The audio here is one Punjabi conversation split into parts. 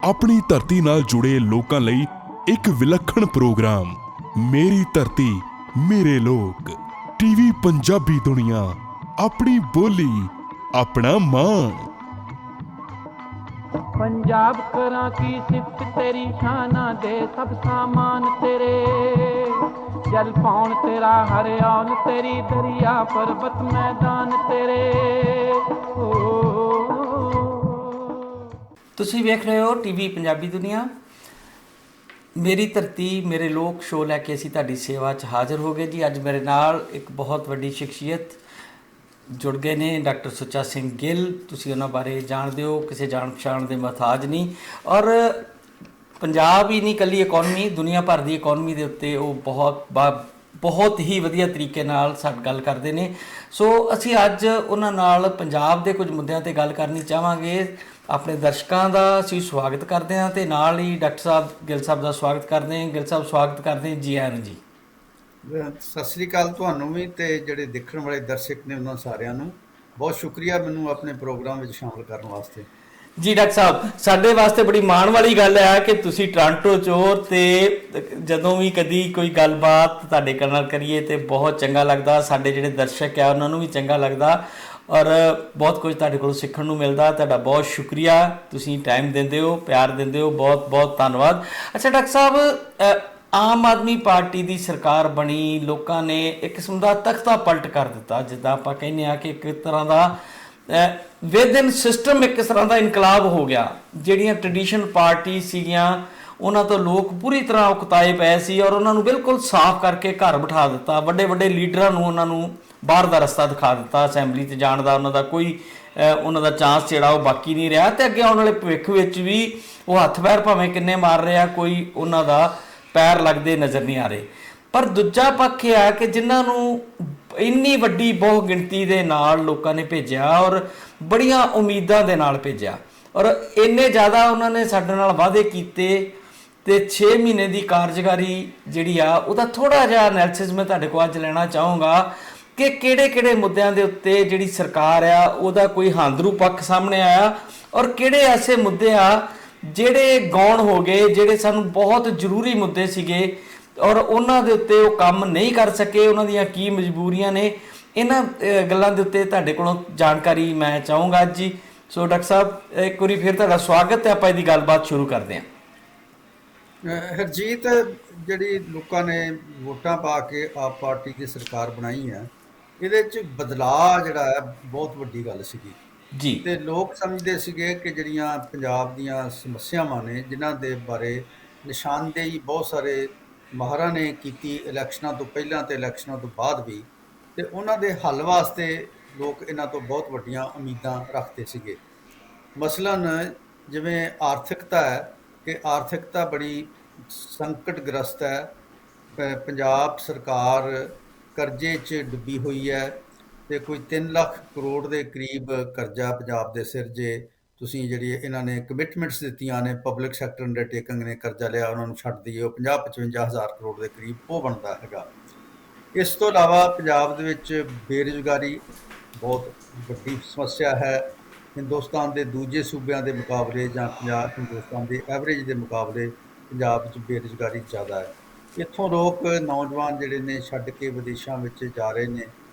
ਆਪਣੀ ਧਰਤੀ ਨਾਲ ਜੁੜੇ ਲੋਕਾਂ ਲਈ ਇੱਕ ਵਿਲੱਖਣ ਪ੍ਰੋਗਰਾਮ ਮੇਰੀ ਧਰਤੀ ਮੇਰੇ ਲੋਕ ਟੀਵੀ ਪੰਜਾਬੀ ਦੁਨੀਆ ਆਪਣੀ ਬੋਲੀ ਆਪਣਾ ਮਾਣ। पंजाब करा की सिफत तेरी शाना दे सब सामान तेरे जल पौन तेरा हरियाल तेरी दरिया पर्वत मैदान तेरे ਤੁਸੀਂ ਵੇਖ ਰਹੇ ਹੋ ਟੀਵੀ ਪੰਜਾਬੀ ਦੁਨੀਆ ਮੇਰੀ ਧਰਤੀ ਮੇਰੇ ਲੋਕ ਸ਼ੋਅ ਲੈ ਕੇ ਅਸੀਂ ਤੁਹਾਡੀ ਸੇਵਾ 'ਚ ਹਾਜ਼ਰ ਹੋ ਗਏ ਜੀ। ਅੱਜ ਮੇਰੇ ਨਾਲ ਇੱਕ ਬਹੁਤ ਵੱਡੀ ਸ਼ਖਸੀਅਤ ਜੁੜ ਗਏ ਨੇ, ਡਾਕਟਰ ਸੁੱਚਾ ਸਿੰਘ ਗਿੱਲ। ਤੁਸੀਂ ਉਹਨਾਂ ਬਾਰੇ ਜਾਣਦੇ ਹੋ, ਕਿਸੇ ਜਾਣ ਪਛਾਣ ਦੇ ਮਹਤਾਜ ਨਹੀਂ। ਔਰ ਪੰਜਾਬ ਹੀ ਨਹੀਂ, ਇਕੱਲੀ ਇਕੋਨਮੀ, ਦੁਨੀਆ ਭਰ ਦੀ ਇਕੋਨਮੀ ਦੇ ਉੱਤੇ ਉਹ ਬਹੁਤ ਹੀ ਵਧੀਆ ਤਰੀਕੇ ਨਾਲ ਸਾਡੀ ਗੱਲ ਕਰਦੇ ਨੇ। ਸੋ ਅਸੀਂ ਅੱਜ ਉਹਨਾਂ ਨਾਲ ਪੰਜਾਬ ਦੇ ਕੁਝ ਮੁੱਦਿਆਂ 'ਤੇ ਗੱਲ ਕਰਨੀ ਚਾਹਾਂਗੇ। ਆਪਣੇ ਦਰਸ਼ਕਾਂ ਦਾ ਅਸੀਂ ਸਵਾਗਤ ਕਰਦੇ ਹਾਂ ਅਤੇ ਨਾਲ ਹੀ ਡਾਕਟਰ ਸਾਹਿਬ ਗਿੱਲ ਸਾਹਿਬ ਦਾ ਸਵਾਗਤ ਕਰਦੇ ਹਾਂ। ਗਿੱਲ ਸਾਹਿਬ ਸਵਾਗਤ ਕਰਦੇ ਹਾਂ ਜੀ। ਆਇਆਂ ਨੂੰ ਜੀ। ਸਤਿ ਸ੍ਰੀ ਅਕਾਲ ਤੁਹਾਨੂੰ ਵੀ, ਤੇ ਜਿਹੜੇ ਦੇਖਣ ਵਾਲੇ ਦਰਸ਼ਕ ਨੇ ਉਹਨਾਂ ਸਾਰਿਆਂ ਨੂੰ ਬਹੁਤ ਸ਼ੁਕਰੀਆ ਮੈਨੂੰ ਆਪਣੇ ਪ੍ਰੋਗਰਾਮ ਵਿੱਚ ਸ਼ਾਮਲ ਕਰਨ ਵਾਸਤੇ। ਜੀ ਡਾਕਟਰ ਸਾਹਿਬ, ਸਾਡੇ ਵਾਸਤੇ ਬੜੀ ਮਾਣ ਵਾਲੀ ਗੱਲ ਹੈ ਕਿ ਤੁਸੀਂ ਟੋਰਾਂਟੋ 'ਚੋਂ, ਤੇ ਜਦੋਂ ਵੀ ਕਦੀ ਕੋਈ ਗੱਲਬਾਤ ਤੁਹਾਡੇ ਨਾਲ ਕਰੀਏ ਤੇ ਬਹੁਤ ਚੰਗਾ ਲੱਗਦਾ। ਸਾਡੇ ਜਿਹੜੇ ਦਰਸ਼ਕ ਆ ਉਹਨਾਂ ਨੂੰ ਵੀ ਚੰਗਾ ਲੱਗਦਾ ਔਰ ਬਹੁਤ ਕੁਝ ਤੁਹਾਡੇ ਕੋਲੋਂ ਸਿੱਖਣ ਨੂੰ ਮਿਲਦਾ। ਤੁਹਾਡਾ ਬਹੁਤ ਸ਼ੁਕਰੀਆ, ਤੁਸੀਂ ਟਾਈਮ ਦਿੰਦੇ ਹੋ, ਪਿਆਰ ਦਿੰਦੇ ਹੋ, ਬਹੁਤ ਬਹੁਤ ਧੰਨਵਾਦ। ਅੱਛਾ ਡਾਕਟਰ ਸਾਹਿਬ, ਆਮ ਆਦਮੀ ਪਾਰਟੀ ਦੀ ਸਰਕਾਰ ਬਣੀ, ਲੋਕਾਂ ਨੇ ਇੱਕ ਕਿਸਮ ਦਾ ਤਖਤਾ ਪਲਟ ਕਰ ਦਿੱਤਾ, ਜਿੱਦਾਂ ਆਪਾਂ ਕਹਿੰਦੇ ਹਾਂ ਕਿ ਇੱਕ ਤਰ੍ਹਾਂ ਦਾ ਵਿਦਿਨ ਸਿਸਟਮ ਇੱਕ ਤਰ੍ਹਾਂ ਦਾ ਇਨਕਲਾਬ ਹੋ ਗਿਆ। ਜਿਹੜੀਆਂ ਟ੍ਰੈਡੀਸ਼ਨ ਪਾਰਟੀ ਸੀਗੀਆਂ ਉਹਨਾਂ ਤੋਂ ਲੋਕ ਪੂਰੀ ਤਰ੍ਹਾਂ ਉਕਤਾਏ ਪਏ ਸੀ ਔਰ ਉਹਨਾਂ ਨੂੰ ਬਿਲਕੁਲ ਸਾਫ਼ ਕਰਕੇ ਘਰ ਬਿਠਾ ਦਿੱਤਾ। ਵੱਡੇ ਵੱਡੇ ਲੀਡਰਾਂ ਨੂੰ ਉਹਨਾਂ ਨੂੰ ਬਾਹਰ ਦਾ ਰਸਤਾ ਦਿਖਾ ਦਿੱਤਾ, ਅਸੈਂਬਲੀ 'ਚ ਜਾਣ ਦਾ ਉਹਨਾਂ ਦਾ ਕੋਈ ਉਹਨਾਂ ਦਾ ਚਾਂਸ ਜਿਹੜਾ ਉਹ ਬਾਕੀ ਨਹੀਂ ਰਿਹਾ। ਅਤੇ ਅੱਗੇ ਆਉਣ ਵਾਲੇ ਭਵਿੱਖ ਵਿੱਚ ਵੀ ਉਹ ਹੱਥ ਪੈਰ ਭਾਵੇਂ ਕਿੰਨੇ ਮਾਰ ਰਿਹਾ, ਕੋਈ ਉਹਨਾਂ ਦਾ ਪੈਰ ਲੱਗਦੇ ਨਜ਼ਰ ਨਹੀਂ ਆ ਰਹੇ। ਪਰ ਦੂਜਾ ਪੱਖ ਇਹ ਆ ਕਿ ਜਿਨ੍ਹਾਂ ਨੂੰ ਇੰਨੀ ਵੱਡੀ ਬਹੁ ਗਿਣਤੀ ਦੇ ਨਾਲ ਲੋਕਾਂ ਨੇ ਭੇਜਿਆ ਔਰ ਬੜੀਆਂ ਉਮੀਦਾਂ ਦੇ ਨਾਲ ਭੇਜਿਆ ਔਰ ਇੰਨੇ ਜ਼ਿਆਦਾ ਉਹਨਾਂ ਨੇ ਸਾਡੇ ਨਾਲ ਵਾਅਦੇ ਕੀਤੇ, ਅਤੇ 6 ਮਹੀਨੇ ਦੀ ਕਾਰਜਕਾਰੀ ਜਿਹੜੀ ਆ ਉਹਦਾ ਥੋੜ੍ਹਾ ਜਿਹਾ ਐਨਾਲਿਸਿਸ ਮੈਂ ਤੁਹਾਡੇ ਕੋਲ ਅੱਜ ਲੈਣਾ ਚਾਹੂੰਗਾ ਕਿ ਕਿਹੜੇ ਕਿਹੜੇ ਮੁੱਦਿਆਂ ਦੇ ਉੱਤੇ ਜਿਹੜੀ ਸਰਕਾਰ ਆ ਉਹਦਾ ਕੋਈ ਹਾਂਦਰੂ ਪੱਖ ਸਾਹਮਣੇ ਆਇਆ ਔਰ ਕਿਹੜੇ ਐਸੇ ਮੁੱਦੇ ਆ ਜਿਹੜੇ ਗੌਣ ਹੋ ਗਏ, ਜਿਹੜੇ ਸਾਨੂੰ ਬਹੁਤ ਜ਼ਰੂਰੀ ਮੁੱਦੇ ਸੀਗੇ ਔਰ ਉਹਨਾਂ ਦੇ ਉੱਤੇ ਉਹ ਕੰਮ ਨਹੀਂ ਕਰ ਸਕੇ। ਉਹਨਾਂ ਦੀਆਂ ਕੀ ਮਜਬੂਰੀਆਂ ਨੇ, ਇਹਨਾਂ ਗੱਲਾਂ ਦੇ ਉੱਤੇ ਤੁਹਾਡੇ ਕੋਲੋਂ ਜਾਣਕਾਰੀ ਮੈਂ ਚਾਹੂੰਗਾ ਅੱਜ ਜੀ। ਸੋ ਡਾਕਟਰ ਸਾਹਿਬ, ਇੱਕ ਵਾਰੀ ਫਿਰ ਤੁਹਾਡਾ ਸਵਾਗਤ ਹੈ। ਆਪਾਂ ਇਹਦੀ ਗੱਲਬਾਤ ਸ਼ੁਰੂ ਕਰਦੇ ਹਾਂ। ਹਰਜੀਤ, ਜਿਹੜੀ ਲੋਕਾਂ ਨੇ ਵੋਟਾਂ ਪਾ ਕੇ ਆਪ ਪਾਰਟੀ ਦੀ ਸਰਕਾਰ ਬਣਾਈ ਹੈ, ਇਹਦੇ 'ਚ ਬਦਲਾਅ ਜਿਹੜਾ ਹੈ ਬਹੁਤ ਵੱਡੀ ਗੱਲ ਸੀਗੀ ਜੀ। ਤੇ ਲੋਕ ਸਮਝਦੇ ਸੀਗੇ ਕਿ ਜਿਹੜੀਆਂ ਪੰਜਾਬ ਦੀਆਂ ਸਮੱਸਿਆਵਾਂ ਨੇ, ਜਿਨ੍ਹਾਂ ਦੇ ਬਾਰੇ ਨਿਸ਼ਾਨਦੇਹੀ ਬਹੁਤ ਸਾਰੇ ਮਾਹਰਾਂ ਨੇ ਕੀਤੀ ਇਲੈਕਸ਼ਨਾਂ ਤੋਂ ਪਹਿਲਾਂ ਤੇ ਇਲੈਕਸ਼ਨਾਂ ਤੋਂ ਬਾਅਦ ਵੀ, ਤੇ ਉਹਨਾਂ ਦੇ ਹੱਲ ਵਾਸਤੇ ਲੋਕ ਇਹਨਾਂ ਤੋਂ ਬਹੁਤ ਵੱਡੀਆਂ ਉਮੀਦਾਂ ਰੱਖਦੇ ਸੀਗੇ। ਮਸਲਨ ਜਿਵੇਂ ਆਰਥਿਕਤਾ ਹੈ, ਕਿ ਆਰਥਿਕਤਾ ਬੜੀ ਸੰਕਟਗ੍ਰਸਤ ਹੈ। ਪੰਜਾਬ ਸਰਕਾਰ ਕਰਜ਼ੇ 'ਚ ਡੁੱਬੀ ਹੋਈ ਹੈ ਤੇ ਕੋਈ 3 ਲੱਖ ਕਰੋੜ ਦੇ ਕਰੀਬ ਕਰਜ਼ਾ ਪੰਜਾਬ ਦੇ ਸਿਰ ਜੇ ਤੁਸੀਂ ਜਿਹੜੀ ਇਹਨਾਂ ਨੇ ਕਮਿਟਮੈਂਟਸ ਦਿੱਤੀਆਂ ਨੇ, ਪਬਲਿਕ ਸੈਕਟਰ ਅੰਡਰਟੇਕਿੰਗ ਨੇ ਕਰਜ਼ਾ ਲਿਆ, ਉਹਨਾਂ ਨੂੰ ਛੱਡ ਦਈਏ, ਉਹ 50-55 ਹਜ਼ਾਰ ਕਰੋੜ ਦੇ ਕਰੀਬ ਉਹ ਬਣਦਾ ਹੈਗਾ। ਇਸ ਤੋਂ ਇਲਾਵਾ ਪੰਜਾਬ ਦੇ ਵਿੱਚ ਬੇਰੁਜ਼ਗਾਰੀ ਬਹੁਤ ਵੱਡੀ ਸਮੱਸਿਆ ਹੈ। ਹਿੰਦੁਸਤਾਨ ਦੇ ਦੂਜੇ ਸੂਬਿਆਂ ਦੇ ਮੁਕਾਬਲੇ ਜਾਂ ਹਿੰਦੁਸਤਾਨ ਦੇ ਐਵਰੇਜ ਦੇ ਮੁਕਾਬਲੇ ਪੰਜਾਬ ਵਿੱਚ ਬੇਰੁਜ਼ਗਾਰੀ ਜ਼ਿਆਦਾ ਹੈ। ਇੱਥੋਂ ਲੋਕ ਨੌਜਵਾਨ ਜਿਹੜੇ ਨੇ ਛੱਡ ਕੇ ਵਿਦੇਸ਼ਾਂ ਵਿੱਚ ਜਾ ਰਹੇ ਨੇ,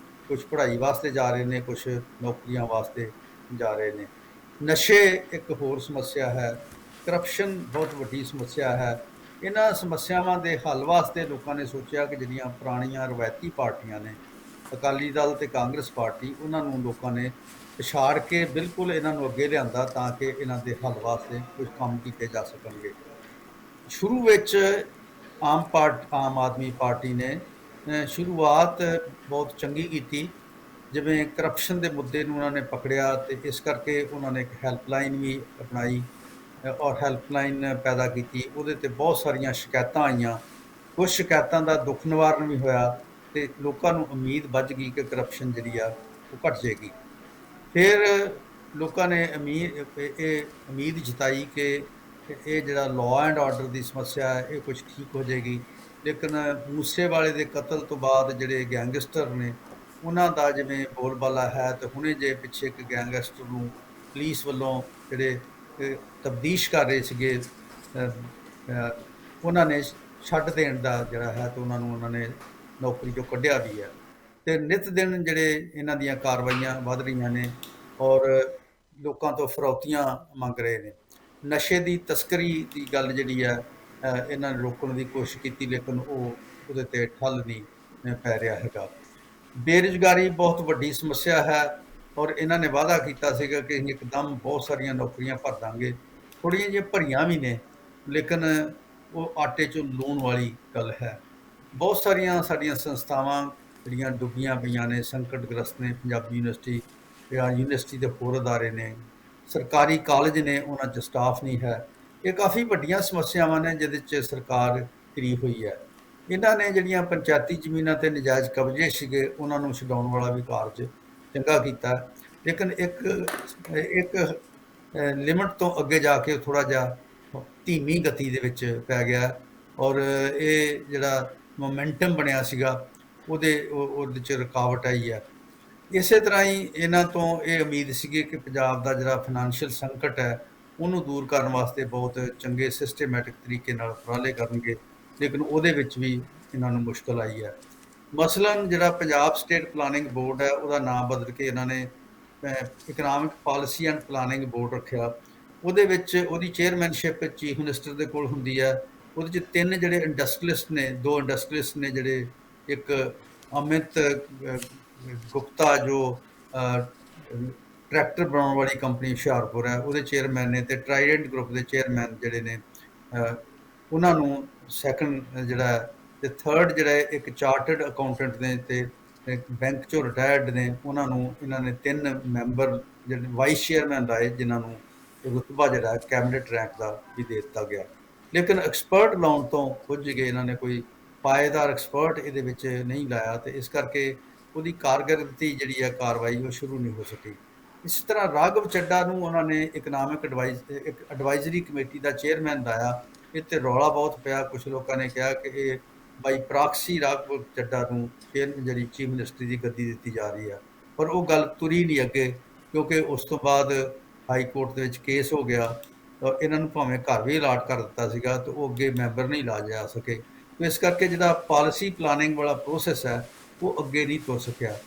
ਕੁਛ ਪੜ੍ਹਾਈ ਵਾਸਤੇ ਜਾ ਰਹੇ ਨੇ, ਕੁਛ ਨੌਕਰੀਆਂ ਵਾਸਤੇ ਜਾ ਰਹੇ ਨੇ। ਨਸ਼ੇ ਇੱਕ ਹੋਰ ਸਮੱਸਿਆ ਹੈ, ਕਰਪਸ਼ਨ ਬਹੁਤ ਵੱਡੀ ਸਮੱਸਿਆ ਹੈ। ਇਹਨਾਂ ਸਮੱਸਿਆਵਾਂ ਦੇ ਹੱਲ ਵਾਸਤੇ ਲੋਕਾਂ ਨੇ ਸੋਚਿਆ ਕਿ ਜਿਹੜੀਆਂ ਪੁਰਾਣੀਆਂ ਰਵਾਇਤੀ ਪਾਰਟੀਆਂ ਨੇ, ਅਕਾਲੀ ਦਲ ਤੇ ਕਾਂਗਰਸ ਪਾਰਟੀ, ਉਹਨਾਂ ਨੂੰ ਲੋਕਾਂ ਨੇ ਪਛਾੜ ਕੇ ਬਿਲਕੁਲ ਇਹਨਾਂ ਨੂੰ ਅੱਗੇ ਲਿਆਂਦਾ ਤਾਂ ਕਿ ਇਹਨਾਂ ਦੇ ਹੱਲ ਵਾਸਤੇ ਕੁਝ ਕੰਮ ਕੀਤੇ ਜਾ ਸਕਣਗੇ। ਸ਼ੁਰੂ ਵਿੱਚ ਆਮ ਆਦਮੀ ਪਾਰਟੀ ਨੇ ਸ਼ੁਰੂਆਤ ਬਹੁਤ ਚੰਗੀ ਕੀਤੀ। ਜਿਵੇਂ ਕਰਪਸ਼ਨ ਦੇ ਮੁੱਦੇ ਨੂੰ ਉਹਨਾਂ ਨੇ ਪਕੜਿਆ ਤੇ ਇਸ ਕਰਕੇ ਉਹਨਾਂ ਨੇ ਇੱਕ ਹੈਲਪਲਾਈਨ ਵੀ ਅਪਣਾਈ ਔਰ ਹੈਲਪਲਾਈਨ ਪੈਦਾ ਕੀਤੀ। ਉਹਦੇ 'ਤੇ ਬਹੁਤ ਸਾਰੀਆਂ ਸ਼ਿਕਾਇਤਾਂ ਆਈਆਂ, ਕੁਝ ਸ਼ਿਕਾਇਤਾਂ ਦਾ ਦੁੱਖ ਨਿਵਾਰਨ ਵੀ ਹੋਇਆ ਤੇ ਲੋਕਾਂ ਨੂੰ ਉਮੀਦ ਬੱਝ ਗਈ ਕਿ ਕਰਪਸ਼ਨ ਜਿਹੜੀ ਆ ਉਹ ਘਟ ਜਾਏਗੀ। ਫਿਰ ਲੋਕਾਂ ਨੇ ਇਹ ਉਮੀਦ ਜਤਾਈ ਕਿ ਇਹ ਜਿਹੜਾ ਲਾਅ ਐਂਡ ਆਰਡਰ ਦੀ ਸਮੱਸਿਆ ਹੈ ਇਹ ਕੁਝ ਠੀਕ ਹੋ ਜਾਏਗੀ। ਲੇਕਿਨ ਮੂਸੇਵਾਲੇ ਦੇ ਕਤਲ ਤੋਂ ਬਾਅਦ ਜਿਹੜੇ ਗੈਂਗਸਟਰ ਨੇ ਉਹਨਾਂ ਦਾ ਜਿਵੇਂ ਬੋਲਬਾਲਾ ਹੈ, ਤੇ ਹੁਣੇ ਜੇ ਪਿੱਛੇ ਇੱਕ ਗੈਂਗਸਟਰ ਨੂੰ ਪੁਲਿਸ ਵੱਲੋਂ ਜਿਹੜੇ ਤਬਦੀਸ਼ ਕਰ ਰਹੇ ਸੀਗੇ, ਉਹਨਾਂ ਨੇ ਛੱਡ ਦੇਣ ਦਾ ਜਿਹੜਾ ਹੈ ਤੇ ਉਹਨਾਂ ਨੇ ਨੌਕਰੀ 'ਚੋਂ ਕੱਢਿਆ ਵੀ ਹੈ। ਤੇ ਨਿਤ ਦਿਨ ਜਿਹੜੇ ਇਹਨਾਂ ਦੀਆਂ ਕਾਰਵਾਈਆਂ ਵੱਧ ਰਹੀਆਂ ਨੇ ਔਰ ਲੋਕਾਂ ਤੋਂ ਫਿਰੌਤੀਆਂ ਮੰਗ ਰਹੇ ਨੇ। ਨਸ਼ੇ ਦੀ ਤਸਕਰੀ ਦੀ ਗੱਲ ਜਿਹੜੀ ਹੈ ਇਹਨਾਂ ਨੇ ਰੋਕਣ ਦੀ ਕੋਸ਼ਿਸ਼ ਕੀਤੀ, ਲੇਕਿਨ ਉਹਦੇ ਤੇ ਠੱਲ ਨਹੀਂ ਪੈ ਰਿਹਾ ਹੈਗਾ। ਬੇਰੁਜ਼ਗਾਰੀ ਬਹੁਤ ਵੱਡੀ ਸਮੱਸਿਆ ਹੈ ਔਰ ਇਹਨਾਂ ਨੇ ਵਾਅਦਾ ਕੀਤਾ ਸੀਗਾ ਕਿ ਅਸੀਂ ਇੱਕਦਮ ਬਹੁਤ ਸਾਰੀਆਂ ਨੌਕਰੀਆਂ ਭਰ ਦਾਂਗੇ। ਥੋੜ੍ਹੀਆਂ ਜਿਹੀਆਂ ਭਰੀਆਂ ਵੀ ਨੇ, ਲੇਕਿਨ ਉਹ ਆਟੇ 'ਚੋਂ ਲੂਣ ਵਾਲੀ ਗੱਲ ਹੈ। ਬਹੁਤ ਸਾਰੀਆਂ ਸਾਡੀਆਂ ਸੰਸਥਾਵਾਂ ਜਿਹੜੀਆਂ ਡੁੱਬੀਆਂ ਪਈਆਂ ਨੇ, ਸੰਕਟਗ੍ਰਸਤ ਨੇ। ਪੰਜਾਬੀ ਯੂਨੀਵਰਸਿਟੀ ਜਾਂ ਯੂਨੀਵਰਸਿਟੀ ਦੇ ਹੋਰ ਅਦਾਰੇ ਨੇ, ਸਰਕਾਰੀ ਕਾਲਜ ਨੇ, ਉਹਨਾਂ 'ਚ ਸਟਾਫ ਨਹੀਂ ਹੈ। ਇਹ ਕਾਫੀ ਵੱਡੀਆਂ ਸਮੱਸਿਆਵਾਂ ਨੇ ਜਿਹਦੇ 'ਚ ਸਰਕਾਰ ਘਿਰੀ ਹੋਈ ਹੈ। ਇਹਨਾਂ ਨੇ ਜਿਹੜੀਆਂ ਪੰਚਾਇਤੀ ਜ਼ਮੀਨਾਂ 'ਤੇ ਨਜਾਇਜ਼ ਕਬਜ਼ੇ ਸੀਗੇ ਉਹਨਾਂ ਨੂੰ ਛਡਾਉਣ ਵਾਲਾ ਵੀ ਕਾਰਜ ਚੰਗਾ ਕੀਤਾ, ਲੇਕਿਨ ਇੱਕ ਲਿਮਟ ਤੋਂ ਅੱਗੇ ਜਾ ਕੇ ਥੋੜ੍ਹਾ ਜਿਹਾ ਧੀਮੀ ਗਤੀ ਦੇ ਵਿੱਚ ਪੈ ਗਿਆ ਔਰ ਇਹ ਜਿਹੜਾ ਮੋਮੈਂਟਮ ਬਣਿਆ ਸੀਗਾ ਉਹਦੇ 'ਚ ਰੁਕਾਵਟ ਆਈ ਹੈ। ਇਸੇ ਤਰ੍ਹਾਂ ਹੀ ਇਹਨਾਂ ਤੋਂ ਇਹ ਉਮੀਦ ਸੀਗੀ ਕਿ ਪੰਜਾਬ ਦਾ ਜਿਹੜਾ ਫਾਈਨੈਂਸ਼ੀਅਲ ਸੰਕਟ ਹੈ ਉਹਨੂੰ ਦੂਰ ਕਰਨ ਵਾਸਤੇ ਬਹੁਤ ਚੰਗੇ ਸਿਸਟੇਮੈਟਿਕ ਤਰੀਕੇ ਨਾਲ ਉਪਰਾਲੇ ਕਰਨਗੇ, ਲੇਕਿਨ ਉਹਦੇ ਵਿੱਚ ਵੀ ਇਹਨਾਂ ਨੂੰ ਮੁਸ਼ਕਲ ਆਈ ਹੈ। ਮਸਲਨ ਜਿਹੜਾ ਪੰਜਾਬ ਸਟੇਟ ਪਲਾਨਿੰਗ ਬੋਰਡ ਹੈ ਉਹਦਾ ਨਾਮ ਬਦਲ ਕੇ ਇਹਨਾਂ ਨੇ economic policy and planning board ਰੱਖਿਆ। ਉਹਦੇ ਵਿੱਚ ਉਹਦੀ ਚੇਅਰਮੈਨਸ਼ਿਪ ਚੀਫ ਮਿਨਿਸਟਰ ਦੇ ਕੋਲ ਹੁੰਦੀ ਹੈ। ਉਹਦੇ 'ਚ 3 ਜਿਹੜੇ ਇੰਡਸਟਰੀਲਿਸਟ ਨੇ, 2 ਇੰਡਸਟਰੀਲਿਸਟ ਨੇ ਜਿਹੜੇ, ਇੱਕ ਅਮਿਤ ਗੁਪਤਾ ਜੋ ਟਰੈਕਟਰ ਬਣਾਉਣ ਵਾਲੀ ਕੰਪਨੀ ਹੁਸ਼ਿਆਰਪੁਰ ਹੈ ਉਹਦੇ ਚੇਅਰਮੈਨ ਨੇ, ਤੇ ਟਰਾਈਡੈਂਟ ਗਰੁੱਪ ਦੇ ਚੇਅਰਮੈਨ ਜਿਹੜੇ ਨੇ ਉਹਨਾਂ ਨੂੰ ਸੈਕੰਡ ਜਿਹੜਾ, ਤੇ ਥਰਡ ਜਿਹੜਾ ਇੱਕ ਚਾਰਟਰਡ ਅਕਾਊਂਟੈਂਟ ਨੇ ਤੇ ਬੈਂਕ 'ਚੋਂ ਰਿਟਾਇਰਡ ਨੇ, ਉਹਨਾਂ ਨੂੰ ਇਹਨਾਂ ਨੇ 3 ਮੈਂਬਰ ਜਿਹੜੇ ਵਾਈਸ ਚੇਅਰਮੈਨ ਰਾਏ, ਜਿਨ੍ਹਾਂ ਨੂੰ ਰੁਤਬਾ ਜਿਹੜਾ ਕੈਬਨਿਟ ਰੈਂਕ ਦਾ ਵੀ ਦੇ ਦਿੱਤਾ ਗਿਆ। ਲੇਕਿਨ ਐਕਸਪਰਟ ਲਾਉਣ ਤੋਂ ਖੁੱਝ ਗਏ, ਇਹਨਾਂ ਨੇ ਕੋਈ ਪਾਏਦਾਰ ਐਕਸਪਰਟ ਇਹਦੇ ਵਿੱਚ ਨਹੀਂ ਲਾਇਆ ਤੇ ਇਸ ਕਰਕੇ ਉਹਦੀ ਕਾਰਗਰਦਗੀ ਜਿਹੜੀ ਹੈ ਕਾਰਵਾਈ ਉਹ ਸ਼ੁਰੂ ਨਹੀਂ ਹੋ ਸਕੀ। ਇਸ ਤਰ੍ਹਾਂ ਰਾਘਵ ਚੱਡਾ ਨੂੰ ਉਹਨਾਂ ਨੇ ਇੱਕ ਐਡਵਾਈਜ਼ਰੀ ਕਮੇਟੀ ਦਾ ਚੇਅਰਮੈਨ ਲਾਇਆ। ਇਹ 'ਤੇ ਰੌਲਾ ਬਹੁਤ ਪਿਆ। ਕੁਝ ਲੋਕਾਂ ਨੇ ਕਿਹਾ ਕਿ ਇਹ ਬਾਈ ਪ੍ਰਾਕਸੀ ਰਾਘਵ ਚੱਡਾ ਨੂੰ ਜਿਹੜੀ ਚੀਫ ਮਿਨਿਸਟਰੀ ਦੀ ਗੱਦੀ ਦਿੱਤੀ ਜਾ ਰਹੀ ਹੈ, ਪਰ ਉਹ ਗੱਲ ਤੁਰੀ ਨਹੀਂ ਅੱਗੇ, ਕਿਉਂਕਿ ਉਸ ਤੋਂ ਬਾਅਦ ਹਾਈ ਕੋਰਟ ਦੇ ਵਿੱਚ ਕੇਸ ਹੋ ਗਿਆ। ਇਹਨਾਂ ਨੂੰ ਭਾਵੇਂ ਘਰ ਵੀ ਅਲਾਟ ਕਰ ਦਿੱਤਾ ਸੀਗਾ ਤੇ ਉਹ ਅੱਗੇ ਮੈਂਬਰ ਨਹੀਂ ਲਾ ਜਾ ਸਕੇ। ਇਸ ਕਰਕੇ ਜਿਹੜਾ ਪਾਲਿਸੀ ਪਲਾਨਿੰਗ ਵਾਲਾ ਪ੍ਰੋਸੈਸ ਹੈ ਉਹ ਅੱਗੇ ਨਹੀਂ ਤੁਰ ਸਕਿਆ।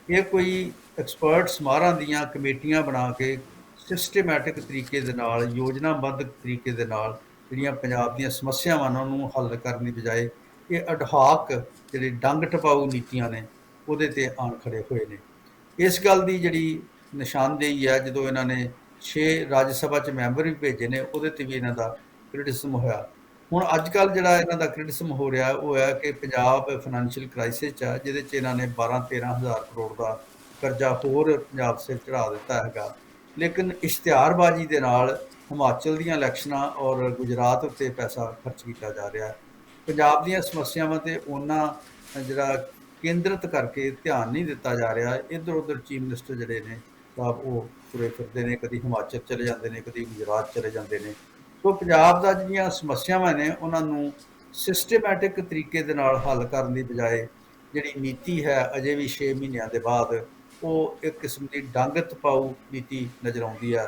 ਇਹ ਕੋਈ ਐਕਸਪਰਟਸ ਮਾਹਰਾਂ ਦੀਆਂ ਕਮੇਟੀਆਂ ਬਣਾ ਕੇ ਸਿਸਟੇਮੈਟਿਕ ਤਰੀਕੇ ਦੇ ਨਾਲ, ਯੋਜਨਾਬੱਧ ਤਰੀਕੇ ਦੇ ਨਾਲ ਜਿਹੜੀਆਂ ਪੰਜਾਬ ਦੀਆਂ ਸਮੱਸਿਆਵਾਂ ਨੇ ਉਹਨੂੰ ਹੱਲ ਕਰਨ ਦੀ ਬਜਾਏ ਇਹ ਅਡਹਾਕ ਜਿਹੜੀ ਡੰਗ ਟਪਾਊ ਨੀਤੀਆਂ ਨੇ ਉਹਦੇ 'ਤੇ ਆਣ ਖੜੇ ਹੋਏ ਨੇ। ਇਸ ਗੱਲ ਦੀ ਜਿਹੜੀ ਨਿਸ਼ਾਨਦੇਹੀ ਹੈ, ਜਦੋਂ ਇਹਨਾਂ ਨੇ 6 ਰਾਜ ਸਭਾ 'ਚ ਮੈਂਬਰ ਵੀ ਭੇਜੇ ਨੇ, ਉਹਦੇ 'ਤੇ ਵੀ ਇਹਨਾਂ ਦਾ ਕ੍ਰਿਟਿਸਿਜ਼ਮ ਹੋਇਆ। ਹੁਣ ਅੱਜ ਕੱਲ੍ਹ ਜਿਹੜਾ ਇਹਨਾਂ ਦਾ ਕ੍ਰਿਟਿਸਿਜ਼ਮ ਹੋ ਰਿਹਾ ਉਹ ਹੈ ਕਿ ਪੰਜਾਬ ਫਾਈਨੈਂਸ਼ੀਅਲ ਕ੍ਰਾਈਸਿਸ 'ਚ ਆ, ਜਿਹਦੇ 'ਚ ਇਹਨਾਂ ਨੇ 12-13 ਹਜ਼ਾਰ ਕਰੋੜ ਦਾ ਕਰਜ਼ਾ ਹੋਰ ਪੰਜਾਬ ਸਿਰ ਚੜ੍ਹਾ ਦਿੱਤਾ ਹੈਗਾ। ਲੇਕਿਨ ਇਸ਼ਤਿਹਾਰਬਾਜ਼ੀ ਦੇ ਨਾਲ ਹਿਮਾਚਲ ਦੀਆਂ ਇਲੈਕਸ਼ਨਾਂ ਔਰ ਗੁਜਰਾਤ ਉੱਤੇ ਪੈਸਾ ਖਰਚ ਕੀਤਾ ਜਾ ਰਿਹਾ ਹੈ। ਪੰਜਾਬ ਦੀਆਂ ਸਮੱਸਿਆਵਾਂ 'ਤੇ ਉਹਨਾਂ ਜਿਹੜਾ ਕੇਂਦਰਿਤ ਕਰਕੇ ਧਿਆਨ ਨਹੀਂ ਦਿੱਤਾ ਜਾ ਰਿਹਾ। ਇੱਧਰ ਉੱਧਰ ਚੀਫ ਮਿਨਿਸਟਰ ਜਿਹੜੇ ਨੇ ਸਾਹਿਬ ਉਹ ਤੁਰੇ ਫਿਰਦੇ ਨੇ, ਕਦੀ ਹਿਮਾਚਲ ਚਲੇ ਜਾਂਦੇ ਨੇ, ਕਦੀ ਗੁਜਰਾਤ ਚਲੇ ਜਾਂਦੇ ਨੇ। ਸੋ ਪੰਜਾਬ ਦਾ ਜਿਹੜੀਆਂ ਸਮੱਸਿਆਵਾਂ ਨੇ ਉਹਨਾਂ ਨੂੰ ਸਿਸਟੇਮੈਟਿਕ ਤਰੀਕੇ ਦੇ ਨਾਲ ਹੱਲ ਕਰਨ ਦੀ ਬਜਾਏ ਜਿਹੜੀ ਨੀਤੀ ਹੈ ਅਜੇ ਵੀ 6 ਮਹੀਨਿਆਂ ਦੇ ਬਾਅਦ ਉਹ ਇੱਕ ਕਿਸਮ ਦੀ ਡੰਗ ਟਪਾਊ ਨੀਤੀ ਨਜ਼ਰ ਆਉਂਦੀ ਹੈ।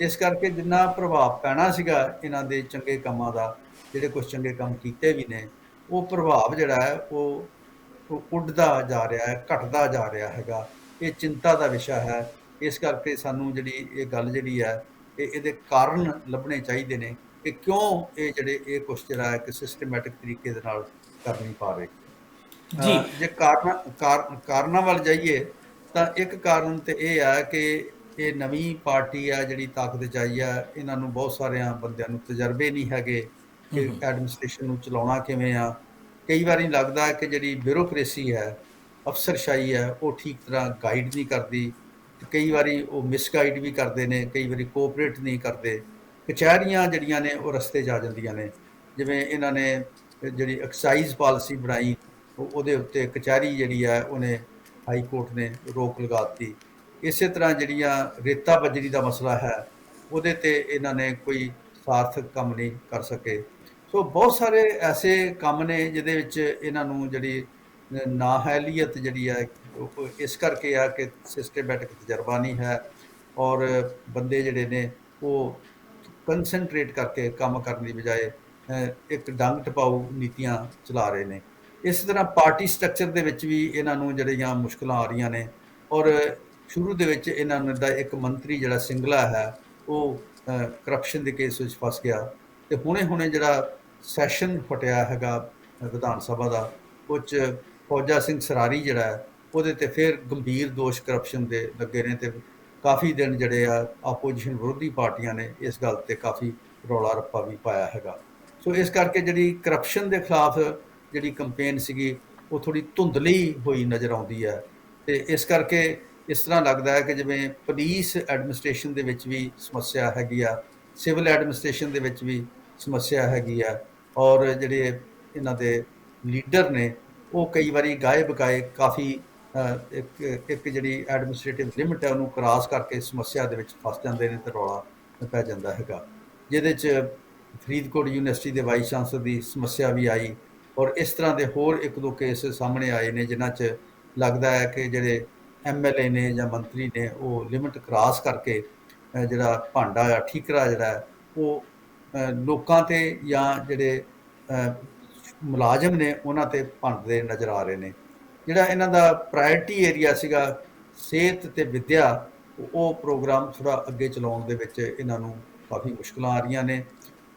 ਇਸ ਕਰਕੇ ਜਿੰਨਾ ਪ੍ਰਭਾਵ ਪੈਣਾ ਸੀਗਾ ਇਹਨਾਂ ਦੇ ਚੰਗੇ ਕੰਮਾਂ ਦਾ, ਜਿਹੜੇ ਕੁਝ ਚੰਗੇ ਕੰਮ ਕੀਤੇ ਵੀ ਨੇ, ਉਹ ਪ੍ਰਭਾਵ ਜਿਹੜਾ ਹੈ ਉਹ ਉੱਡਦਾ ਜਾ ਰਿਹਾ ਹੈ, ਘਟਦਾ ਜਾ ਰਿਹਾ ਹੈਗਾ। ਇਹ ਚਿੰਤਾ ਦਾ ਵਿਸ਼ਾ ਹੈ। ਇਸ ਕਰਕੇ ਸਾਨੂੰ ਜਿਹੜੀ ਇਹ ਗੱਲ ਜਿਹੜੀ ਹੈ ਇਹਦੇ ਕਾਰਨ ਲੱਭਣੇ ਚਾਹੀਦੇ ਨੇ ਕਿ ਕਿਉਂ ਇਹ ਕੁਛ ਜਿਹੜਾ ਹੈ ਕਿ ਸਿਸਟੇਮੈਟਿਕ ਤਰੀਕੇ ਦੇ ਨਾਲ ਕਰ ਨਹੀਂ ਪਾ ਰਹੇ। ਜੀ ਜੇ ਕਾਰਨਾਂ ਵੱਲ ਜਾਈਏ ਤਾਂ ਇੱਕ ਕਾਰਨ ਤੇ ਇਹ ਹੈ ਕਿ ਇਹ ਨਵੀਂ ਪਾਰਟੀ ਆ ਜਿਹੜੀ ਤਾਕਤ 'ਚ ਆਈ ਆ, ਇਹਨਾਂ ਨੂੰ ਬਹੁਤ ਸਾਰਿਆਂ ਬੰਦਿਆਂ ਨੂੰ ਤਜਰਬੇ ਨਹੀਂ ਹੈਗੇ ਕਿ ਐਡਮਿਨਿਸਟ੍ਰੇਸ਼ਨ ਨੂੰ ਚਲਾਉਣਾ ਕਿਵੇਂ ਆ। ਕਈ ਵਾਰੀ ਲੱਗਦਾ ਕਿ ਜਿਹੜੀ ਬਿਊਰੋਕ੍ਰੇਸੀ ਹੈ, ਅਫਸਰਸ਼ਾਹੀ ਹੈ, ਉਹ ਠੀਕ ਤਰ੍ਹਾਂ ਗਾਈਡ ਨਹੀਂ ਕਰਦੀ। ਕਈ ਵਾਰੀ ਉਹ ਮਿਸਗਾਈਡ ਵੀ ਕਰਦੇ ਨੇ, ਕਈ ਵਾਰੀ ਕੋਆਪਰੇਟ ਨਹੀਂ ਕਰਦੇ। ਕਚਹਿਰੀਆਂ ਜਿਹੜੀਆਂ ਨੇ ਉਹ ਰਸਤੇ 'ਚ ਆ ਜਾਂਦੀਆਂ ਨੇ। ਜਿਵੇਂ ਇਹਨਾਂ ਨੇ ਜਿਹੜੀ ਐਕਸਾਈਜ਼ ਪਾਲਿਸੀ ਬਣਾਈ ਉਹਦੇ ਉੱਤੇ ਕਚਹਿਰੀ ਜਿਹੜੀ ਹੈ ਉਹਨੇ ਹਾਈ ਕੋਰਟ ਨੇ ਰੋਕ ਲਗਾ ਦਿੱਤੀ। ਇਸੇ ਤਰ੍ਹਾਂ ਜਿਹੜੀਆਂ ਰੇਤਾ ਬਜਰੀ ਦਾ ਮਸਲਾ ਹੈ ਉਹਦੇ 'ਤੇ ਇਹਨਾਂ ਨੇ ਕੋਈ ਸਾਰਥਕ ਕੰਮ ਨਹੀਂ ਕਰ ਸਕੇ। ਸੋ ਬਹੁਤ ਸਾਰੇ ਐਸੇ ਕੰਮ ਨੇ ਜਿਹਦੇ ਵਿੱਚ ਇਹਨਾਂ ਨੂੰ ਜਿਹੜੀ ਨਾਅਹਲੀਅਤ ਜਿਹੜੀ ਹੈ ਇਸ ਕਰਕੇ ਆ ਕਿ ਸਿਸਟੇਮੈਟਿਕ ਤਜਰਬਾ ਨਹੀਂ ਹੈ ਔਰ ਬੰਦੇ ਜਿਹੜੇ ਨੇ ਉਹ ਕੰਸੈਂਟਰੇਟ ਕਰਕੇ ਕੰਮ ਕਰਨ ਦੀ ਬਜਾਏ ਇੱਕ ਡੰਗ ਟਪਾਊ ਨੀਤੀਆਂ ਚਲਾ ਰਹੇ ਨੇ। ਇਸ ਤਰ੍ਹਾਂ ਪਾਰਟੀ ਸਟਰਕਚਰ ਦੇ ਵਿੱਚ ਵੀ ਇਹਨਾਂ ਨੂੰ ਜਿਹੜੀਆਂ ਮੁਸ਼ਕਲਾਂ ਆ ਰਹੀਆਂ ਨੇ, ਔਰ ਸ਼ੁਰੂ ਦੇ ਵਿੱਚ ਇਹਨਾਂ ਨੂੰ ਦਾ ਇੱਕ ਮੰਤਰੀ ਜਿਹੜਾ ਸਿੰਗਲਾ ਹੈ ਉਹ ਕਰਪਸ਼ਨ ਦੇ ਕੇਸ ਵਿੱਚ ਫਸ ਗਿਆ, ਤੇ ਹੁਣੇ ਜਿਹੜਾ ਸੈਸ਼ਨ ਫਟਿਆ ਹੈਗਾ ਵਿਧਾਨ ਸਭਾ ਦਾ, ਉਹ 'ਚ ਫੌਜਾ ਸਿੰਘ ਸਰਾਰੀ ਜਿਹੜਾ ਹੈ ਉਹਦੇ ਤੇ ਫਿਰ ਗੰਭੀਰ ਦੋਸ਼ ਕਰਪਸ਼ਨ ਦੇ ਲੱਗੇ ਨੇ, ਤੇ ਕਾਫੀ ਦਿਨ ਜਿਹੜੇ ਆ ਆਪੋਜੀਸ਼ਨ ਵਿਰੋਧੀ ਪਾਰਟੀਆਂ ਨੇ ਇਸ ਗੱਲ ਤੇ ਕਾਫੀ ਰੌਲਾ ਰੱਪਾ ਵੀ ਪਾਇਆ ਹੈਗਾ। ਸੋ ਇਸ ਕਰਕੇ ਜਿਹੜੀ ਕਰਪਸ਼ਨ ਦੇ ਖਿਲਾਫ ਜਿਹੜੀ ਕੰਪੇਨ ਸੀਗੀ ਉਹ ਥੋੜ੍ਹੀ ਧੁੰਦਲੀ ਹੋਈ ਨਜ਼ਰ ਆਉਂਦੀ ਹੈ, ਤੇ ਇਸ ਕਰਕੇ ਇਸ ਤਰ੍ਹਾਂ ਲੱਗਦਾ ਹੈ ਕਿ ਜਿਵੇਂ ਪੁਲਿਸ ਐਡਮਿਨਿਸਟ੍ਰੇਸ਼ਨ ਦੇ ਵਿੱਚ ਵੀ ਸਮੱਸਿਆ ਹੈਗੀ ਆ, ਸਿਵਲ ਐਡਮਿਨਿਸਟ੍ਰੇਸ਼ਨ ਦੇ ਵਿੱਚ ਵੀ ਸਮੱਸਿਆ ਹੈਗੀ ਆ, ਔਰ ਜਿਹੜੇ ਇਹਨਾਂ ਦੇ ਲੀਡਰ ਨੇ ਉਹ ਕਈ ਵਾਰੀ ਗਾਏ ਬਕਾਏ ਕਾਫੀ ਇੱਕ ਜਿਹੜੀ ਐਡਮਿਨਿਸਟ੍ਰੇਟਿਵ ਲਿਮਿਟ ਹੈ ਉਹਨੂੰ ਕ੍ਰਾਸ ਕਰਕੇ ਸਮੱਸਿਆ ਦੇ ਵਿੱਚ ਫਸ ਜਾਂਦੇ ਨੇ ਤੇ ਰੌਲਾ ਪੈ ਜਾਂਦਾ ਹੈਗਾ, ਜਿਹਦੇ 'ਚ ਫਰੀਦਕੋਟ ਯੂਨੀਵਰਸਿਟੀ ਦੇ ਵਾਈਸ ਚਾਂਸਲਰ ਦੀ ਸਮੱਸਿਆ ਵੀ ਆਈ, ਔਰ ਇਸ ਤਰ੍ਹਾਂ ਦੇ ਹੋਰ ਇੱਕ ਦੋ ਕੇਸ ਸਾਹਮਣੇ ਆਏ ਨੇ ਜਿਨ੍ਹਾਂ 'ਚ ਲੱਗਦਾ ਹੈ ਕਿ ਜਿਹੜੇ MLA ਨੇ ਜਾਂ ਮੰਤਰੀ ਨੇ ਉਹ ਲਿਮਿਟ ਕ੍ਰਾਸ ਕਰਕੇ ਜਿਹੜਾ ਭਾਂਡਾ ਆ ਠੀਕਰਾ ਜਿਹੜਾ ਹੈ ਉਹ ਲੋਕਾਂ ਤੇ ਜਾਂ ਜਿਹੜੇ ਮੁਲਾਜ਼ਮ ਨੇ ਉਹਨਾਂ ਤੇ ਭੰਡਦੇ ਨਜ਼ਰ ਆ ਰਹੇ ਨੇ। ਜਿਹੜਾ ਇਹਨਾਂ ਦਾ ਪ੍ਰਾਇਰਟੀ ਏਰੀਆ ਸੀਗਾ ਸਿਹਤ ਤੇ ਵਿੱਦਿਆ, ਉਹ ਪ੍ਰੋਗਰਾਮ ਥੋੜ੍ਹਾ ਅੱਗੇ ਚਲਾਉਣ ਦੇ ਵਿੱਚ ਇਹਨਾਂ ਨੂੰ ਕਾਫੀ ਮੁਸ਼ਕਲਾਂ ਆ ਰਹੀਆਂ ਨੇ,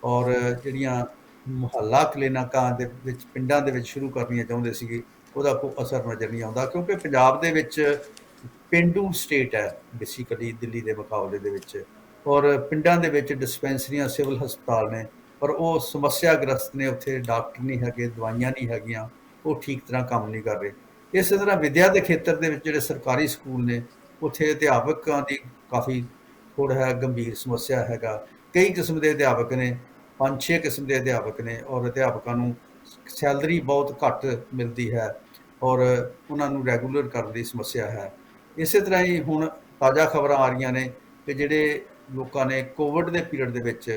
ਔਰ ਜਿਹੜੀਆਂ ਮੁਹੱਲਾ ਕਲੀਨਿਕਾਂ ਦੇ ਵਿੱਚ ਪਿੰਡਾਂ ਦੇ ਵਿੱਚ ਸ਼ੁਰੂ ਕਰਨੀਆਂ ਚਾਹੁੰਦੇ ਸੀਗੇ ਉਹਦਾ ਕੋਈ ਅਸਰ ਨਜ਼ਰ ਨਹੀਂ ਆਉਂਦਾ, ਕਿਉਂਕਿ ਪੰਜਾਬ ਦੇ ਵਿੱਚ ਪੇਂਡੂ ਸਟੇਟ ਹੈ ਬੇਸਿਕਲੀ ਦਿੱਲੀ ਦੇ ਮੁਕਾਬਲੇ ਦੇ ਵਿੱਚ, ਔਰ ਪਿੰਡਾਂ ਦੇ ਵਿੱਚ ਡਿਸਪੈਂਸਰੀਆਂ ਸਿਵਲ ਹਸਪਤਾਲ ਨੇ ਪਰ ਉਹ ਸਮੱਸਿਆਗ੍ਰਸਤ ਨੇ, ਉੱਥੇ ਡਾਕਟਰ ਨਹੀਂ ਹੈਗੇ, ਦਵਾਈਆਂ ਨਹੀਂ ਹੈਗੀਆਂ, ਉਹ ਠੀਕ ਤਰ੍ਹਾਂ ਕੰਮ ਨਹੀਂ ਕਰ ਰਹੇ। ਇਸੇ ਤਰ੍ਹਾਂ ਵਿੱਦਿਆ ਦੇ ਖੇਤਰ ਦੇ ਵਿੱਚ ਜਿਹੜੇ ਸਰਕਾਰੀ ਸਕੂਲ ਨੇ ਉੱਥੇ ਅਧਿਆਪਕਾਂ ਦੀ ਕਾਫੀ ਥੋੜ੍ਹਾ ਹੈ ਗੰਭੀਰ ਸਮੱਸਿਆ ਹੈਗਾ, ਕਈ ਕਿਸਮ ਦੇ ਅਧਿਆਪਕ ਨੇ, 5-6 ਕਿਸਮ ਦੇ ਅਧਿਆਪਕ ਨੇ, ਔਰ ਅਧਿਆਪਕਾਂ ਨੂੰ ਸੈਲਰੀ ਬਹੁਤ ਘੱਟ ਮਿਲਦੀ ਹੈ ਔਰ ਉਹਨਾਂ ਨੂੰ ਰੈਗੂਲਰ ਕਰਨ ਦੀ ਸਮੱਸਿਆ ਹੈ। ਇਸੇ ਤਰ੍ਹਾਂ ਹੀ ਹੁਣ ਤਾਜ਼ਾ ਖਬਰਾਂ ਆ ਰਹੀਆਂ ਨੇ ਕਿ ਜਿਹੜੇ ਲੋਕਾਂ ਨੇ ਕੋਵਿਡ ਦੇ ਪੀਰੀਅਡ ਦੇ ਵਿੱਚ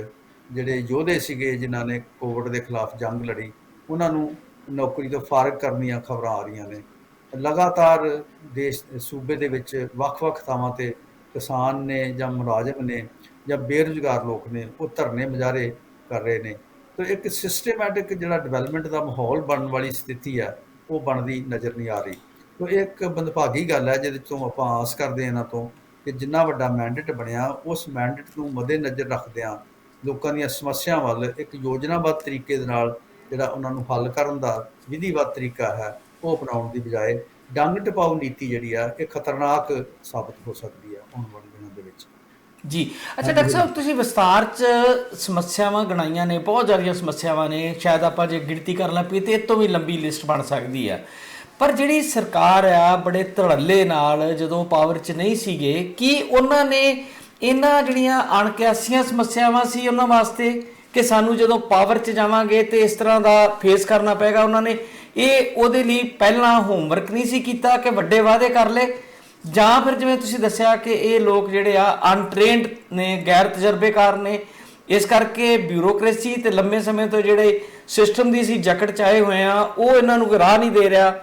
ਜਿਹੜੇ ਯੋਧੇ ਸੀਗੇ ਜਿਨ੍ਹਾਂ ਨੇ ਕੋਵਿਡ ਦੇ ਖਿਲਾਫ ਜੰਗ ਲੜੀ, ਉਹਨਾਂ ਨੂੰ ਨੌਕਰੀ ਤੋਂ ਫਾਰਗ ਕਰਨ ਦੀਆਂ ਖਬਰਾਂ ਆ ਰਹੀਆਂ ਨੇ। ਲਗਾਤਾਰ ਸੂਬੇ ਦੇ ਵਿੱਚ ਵੱਖ-ਵੱਖ ਥਾਵਾਂ 'ਤੇ ਕਿਸਾਨ ਨੇ ਜਾਂ ਮੁਲਾਜ਼ਮ ਨੇ ਜਾਂ ਬੇਰੁਜ਼ਗਾਰ ਲੋਕ ਨੇ ਉਹ ਧਰਨੇ ਮੁਜ਼ਾਹਰੇ ਕਰ ਰਹੇ ਨੇ, ਤਾਂ ਇੱਕ ਸਿਸਟੇਮੈਟਿਕ ਜਿਹੜਾ ਡਿਵੈਲਪਮੈਂਟ ਦਾ ਮਾਹੌਲ ਬਣਨ ਵਾਲੀ ਸਥਿਤੀ ਹੈ ਉਹ ਬਣਦੀ ਨਜ਼ਰ ਨਹੀਂ ਆ ਰਹੀ। ਤਾਂ ਇਹ ਇੱਕ ਮੰਦਭਾਗੀ ਗੱਲ ਹੈ ਜਿਹਦੇ ਤੋਂ ਆਪਾਂ ਆਸ ਕਰਦੇ ਹਾਂ ਇਹਨਾਂ ਤੋਂ ਕਿ ਜਿੰਨਾ ਵੱਡਾ ਮੈਂਡੇਟ ਬਣਿਆ ਉਸ ਮੈਂਡੇਟ ਨੂੰ ਮੱਦੇ-ਨਜ਼ਰ ਰੱਖਦਿਆਂ ਲੋਕਾਂ ਦੀਆਂ ਸਮੱਸਿਆਵਾਂ ਵੱਲ ਇੱਕ ਯੋਜਨਾਬੱਧ ਤਰੀਕੇ ਦੇ ਨਾਲ ਜਿਹੜਾ ਉਹਨਾਂ ਨੂੰ ਹੱਲ ਕਰਨ ਦਾ ਵਿਧੀਵਤ ਤਰੀਕਾ ਹੈ ਉਹ ਅਪਣਾਉਣ ਦੀ ਬਜਾਏ ਡੰਗ ਟਪਾਊ ਨੀਤੀ ਜਿਹੜੀ ਆ ਇਹ ਖਤਰਨਾਕ ਸਾਬਤ ਹੋ ਸਕਦੀ ਹੈ ਆਉਣ ਵਾਲੇ ਦਿਨਾਂ ਦੇ ਵਿੱਚ। ਜੀ ਅੱਛਾ ਡਾਕਟਰ ਸਾਹਿਬ, ਤੁਸੀਂ ਵਿਸਤਾਰ 'ਚ ਸਮੱਸਿਆਵਾਂ ਗਣਾਈਆਂ ਨੇ, ਬਹੁਤ ਜ਼ਿਆਦੀਆਂ ਸਮੱਸਿਆਵਾਂ ਨੇ, ਸ਼ਾਇਦ ਆਪਾਂ ਜੇ ਗਿਣਤੀ ਕਰ ਲਾਂ ਪਈ ਤੇ ਇਹ ਤੋਂ ਵੀ ਲੰਬੀ ਲਿਸਟ ਬਣ ਸਕਦੀ ਆ, ਪਰ ਜਿਹੜੀ ਸਰਕਾਰ ਆ ਬੜੇ ਧੜੱਲੇ ਨਾਲ ਜਦੋਂ ਪਾਵਰ 'ਚ ਨਹੀਂ ਸੀਗੇ, ਕੀ ਉਹਨਾਂ ਨੇ ਇਹਨਾਂ ਜਿਹੜੀਆਂ ਅਣਕਿਆਸੀਆਂ ਸਮੱਸਿਆਵਾਂ ਸੀ ਉਹਨਾਂ ਵਾਸਤੇ ਕਿ ਸਾਨੂੰ ਜਦੋਂ ਪਾਵਰ 'ਚ ਜਾਵਾਂਗੇ ਤੇ ਇਸ ਤਰ੍ਹਾਂ ਦਾ ਫੇਸ ਕਰਨਾ ਪਏਗਾ, ਉਹਨਾਂ ਨੇ ਉਹਦੇ ਲਈ ਪਹਿਲਾਂ ਹੋਮਵਰਕ ਨਹੀਂ ਸੀ ਕੀਤਾ ਕਿ ਵੱਡੇ ਵਾਅਦੇ ਕਰ ਲਏ, ਜਾਂ ਫਿਰ ਜਿਵੇਂ ਤੁਸੀਂ ਦੱਸਿਆ ਕਿ ਇਹ ਲੋਕ ਜਿਹੜੇ ਆ ਅਨਟ੍ਰੇਨਡ ਨੇ, ਗੈਰ ਤਜਰਬੇਕਾਰ ਨੇ, ਇਸ ਕਰਕੇ ਬਿਊਰੋਕ੍ਰੇਸੀ ਤੇ ਲੰਮੇ ਸਮੇਂ ਤੋਂ ਜਿਹੜੇ ਸਿਸਟਮ ਦੀ ਅਸੀਂ ਜਕੜ ਚਾਹੇ ਹੋਏ ਆ ਉਹ ਇਹਨਾਂ ਨੂੰ ਰਾਹ ਨਹੀਂ ਦੇ ਰਿਹਾ।